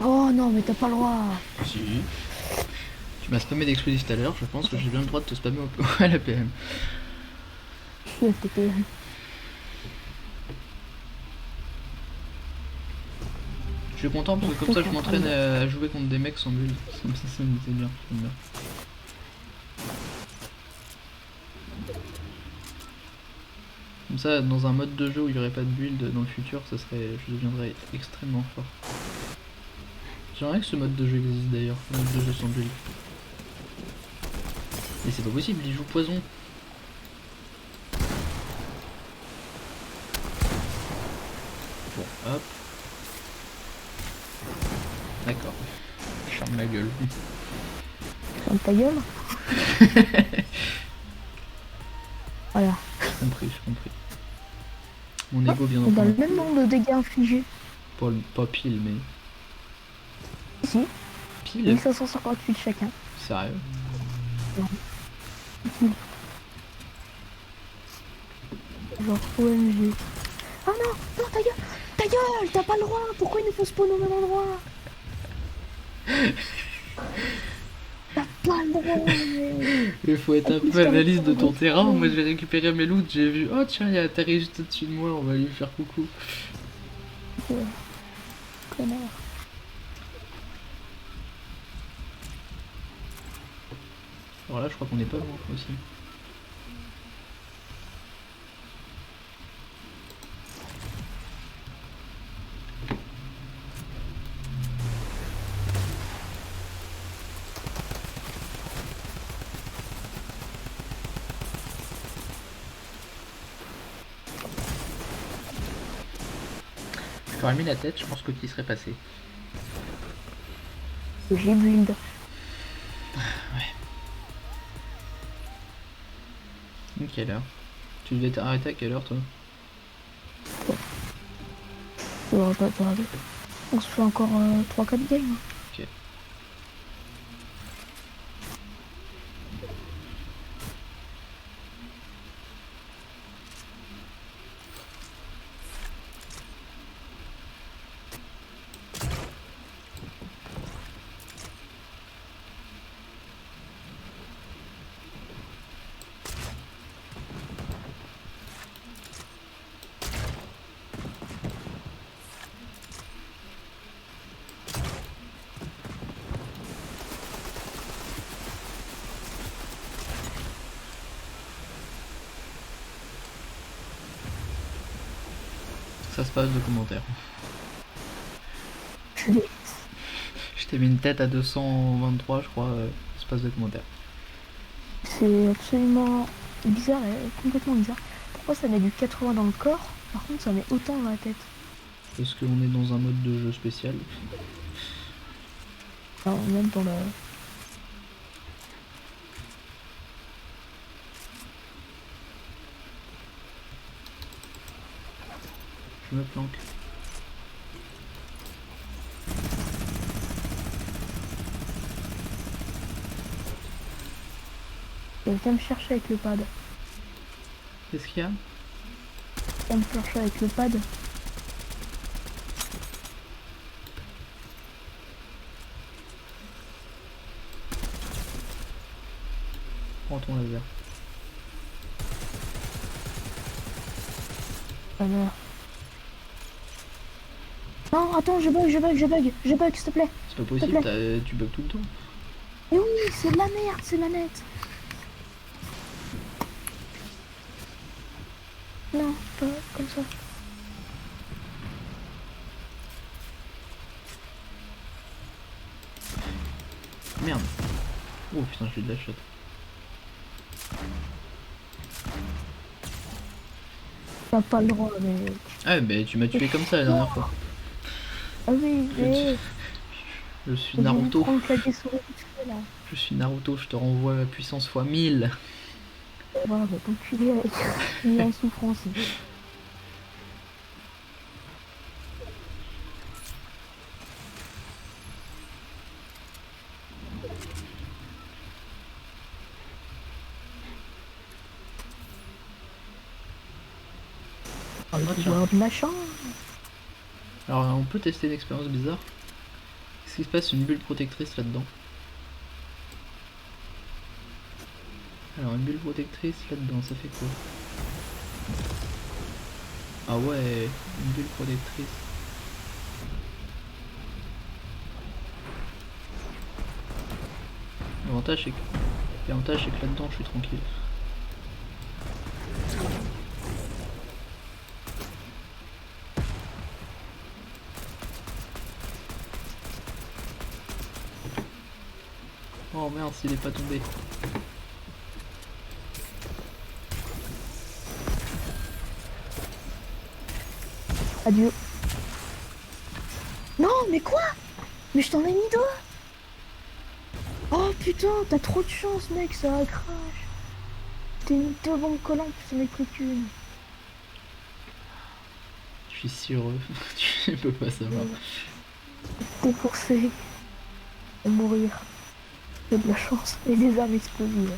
Oh non mais t'as pas le droit. Si. Tu m'as spammé d'explosifs tout à l'heure, je pense que j'ai bien le droit de te spammer à la PM. C'était Je suis content parce que comme ça je m'entraîne à jouer contre des mecs sans bulle. Ça me c'est bien, j'aime bien. Comme ça, dans un mode de jeu où il n'y aurait pas de build dans le futur, ça serait, je deviendrais extrêmement fort. J'aimerais que ce mode de jeu existe d'ailleurs, le mode de jeu sans build. Mais c'est pas possible, il joue poison. Bon, hop. D'accord. Je ferme ma gueule. Ferme ta gueule. Voilà. J'ai compris, j'ai compris. Mon ego bien On a le entendu. même nombre de dégâts infligés. Pas pile, mais... Si. Pile 1558 chacun. Sérieux? Genre OMG. Ah non, non, ta gueule, t'as pas le droit. Pourquoi il nous faut spawn au même endroit? T'as pas le droit. Il faut être un peu analyste de ton terrain. Moi j'ai récupéré mes loots, j'ai vu, oh tiens, il a atterri juste au-dessus de moi, on va lui faire coucou. Connard. Alors là, je crois qu'on est pas loin aussi. Je t'aurais mis la tête, je pense que tu y serais passé. J'ai build. Quelle heure? Tu devais t'arrêter à quelle heure toi? Pas tarder. On se fait encore 3-4 games. Ok. Ça se passe de commentaires. Je t'ai mis une tête à 223 je crois, espace de commentaires. C'est absolument bizarre et complètement bizarre. Pourquoi ça met du 80 dans le corps, par contre ça met autant dans la tête? Parce qu'on est dans un mode de jeu spécial. Non, même dans le... Je me planque. Viens me chercher avec le pad. Qu'est-ce qu'il y a? Viens me chercher avec le pad. Prends ton laser. Ah non. Non, attends, je bug, s'il te plaît. C'est pas possible, tu bugs tout le temps. Mais oui, c'est de la merde, c'est la net. Non, pas comme ça. Merde. Oh putain, j'ai eu de la shot. T'as pas le droit, mais... Ah bah tu m'as tué comme ça la dernière fois. Ah oui, mais... Je suis Naruto. Là. Je suis Naruto, je te renvoie la puissance fois 1000. Voilà, va t'enculer avec la souffrance. Ah, Joueur de machin. Alors on peut tester une expérience bizarre. Qu'est-ce qui se passe, une bulle protectrice là-dedans? Alors une bulle protectrice là-dedans, ça fait quoi? Ah ouais, une bulle protectrice. L'avantage c'est que là-dedans je suis tranquille. Oh merde, s'il est pas tombé. Adieu. Non, mais quoi? Mais je t'en ai mis deux. Oh putain, t'as trop de chance, mec, ça a crash. T'es mis deux bombes collantes, ça m'est pris qu'une. Je suis si heureux. Tu peux pas savoir. T'es forcé de mourir. J'ai de la chance. Et des armes explosives.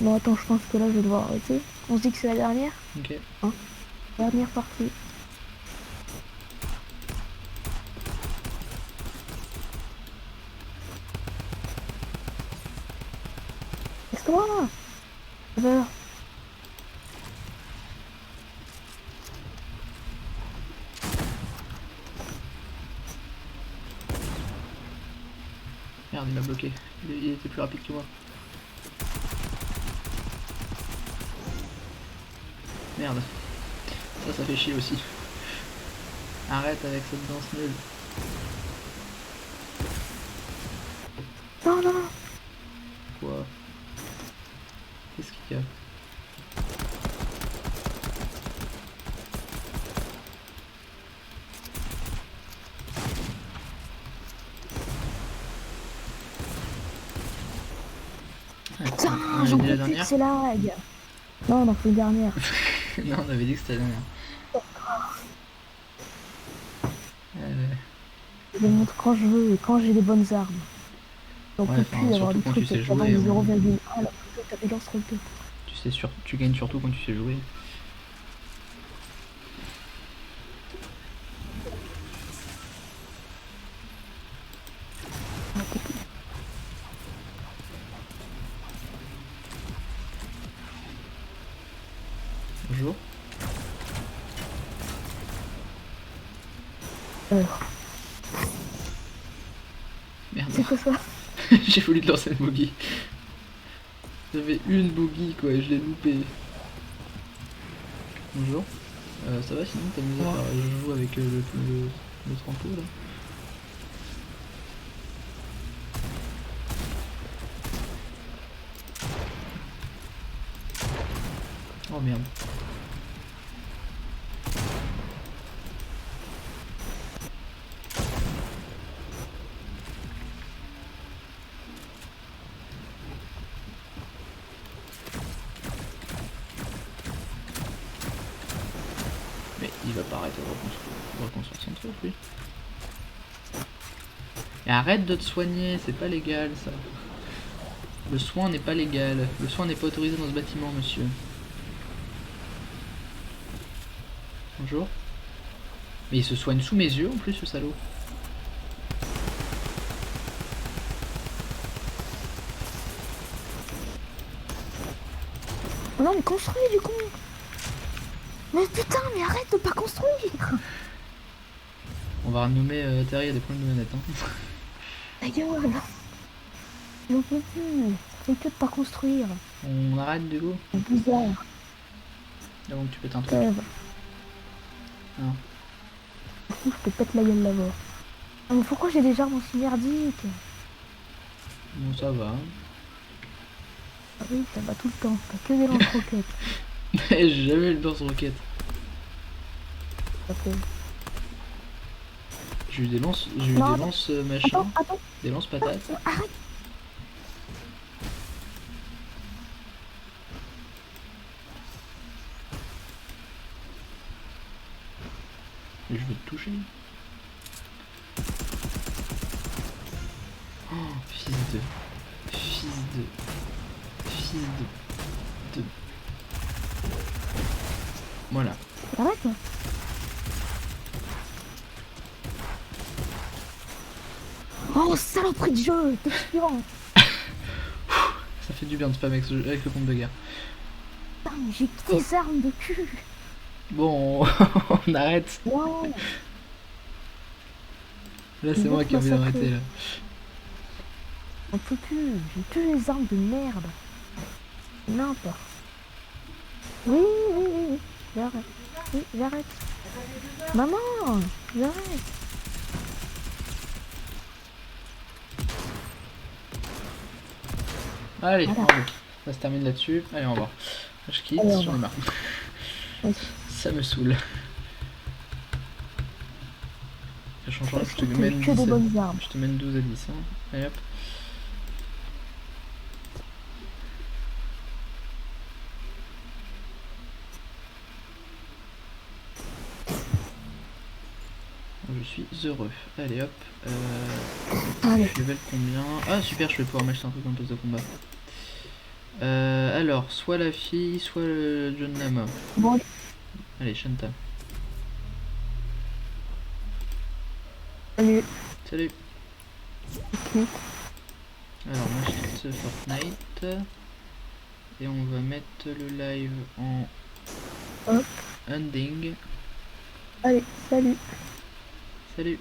Bon, attends, je pense que là, je vais devoir arrêter. On se dit que c'est la dernière? Ok. Hein? Dernière partie. Laisse-toi! Peur. Merde, il m'a bloqué. Il était plus rapide que moi. Merde. Ça fait chier aussi. Arrête avec cette danse nulle. Non, non, non. Quoi? Qu'est-ce qu'il y a? Putain, on j'en avait dit la peux plus que dernière? c'est lag. Non, on en fait une dernière. Non, on avait dit que c'était la dernière. Je le montre quand je veux et quand j'ai des bonnes armes. On Ouais, peut enfin, plus avoir surtout des quand tu trucs sais avec jouer, 0,1 alors que t'as des lance-roquettes. Tu gagnes surtout quand tu sais jouer. Bonjour. Merde. C'est quoi ça? J'ai voulu te lancer le boogie. J'avais une boogie quoi et je l'ai loupé. Bonjour. Ça va sinon t'amuses à faire je joue avec le trampo là. Oh merde. Mais il va pas arrêter de reconstruire son truc lui. Et arrête de te soigner, c'est pas légal ça. Le soin n'est pas légal. Le soin n'est pas autorisé dans ce bâtiment, monsieur. Bonjour. Mais il se soigne sous mes yeux en plus, ce salaud. Non mais construis du con. Mais putain, mais arrête de pas construire. On va renommer Terry, il y a des problèmes de manette. Hein. Ta gueule. J'en peux plus. Fais que de pas construire. On arrête du coup. C'est bizarre. Donc tu pètes un truc. Crève. Non. Je te pète la gueule là-bas. Ah, mais pourquoi j'ai des armes aussi merdiques? Bon ça va. Ah oui, ça va tout le temps. T'as que des lance-roquettes. J'ai jamais le lance-roquette. Ça fait... J'ai eu des lance, machin, Attends. des lance patates. Arrête. Mais je veux te toucher. Oh, fils de. Voilà. Arrête. Oh, saloperie de jeu. T'es suivant. Ça fait du bien de spam avec le compte de guerre. Putain, mais j'ai que des armes de cul. Bon, on arrête. Wow. Là, c'est moi qui ai envie d'arrêter, là. On peut plus. J'ai que les armes de merde. N'importe. Oui, oui, oui, oui. J'arrête. Oui, j'arrête. Maman, j'arrête. Allez, Voilà. bravo. Ça se termine là-dessus. Allez, au revoir. Je quitte, Allez, au j'en ai revoir. marre. Oui. Ça me saoule. Ça change rien, je te trouve mène que 10 des à... bonnes armes. Je te mène 12 à 10. Hein. Allez hop. Je suis heureux. Allez hop. Allez. Je level combien? Ah super, je vais pouvoir m'acheter un truc en poste de combat. Alors, soit la fille, soit le John Lama. Bon, Allez, Shanta. salut. Salut. Ok. Alors, on achète Fortnite. Et on va mettre le live en Hop. ending. Allez, salut. Salut.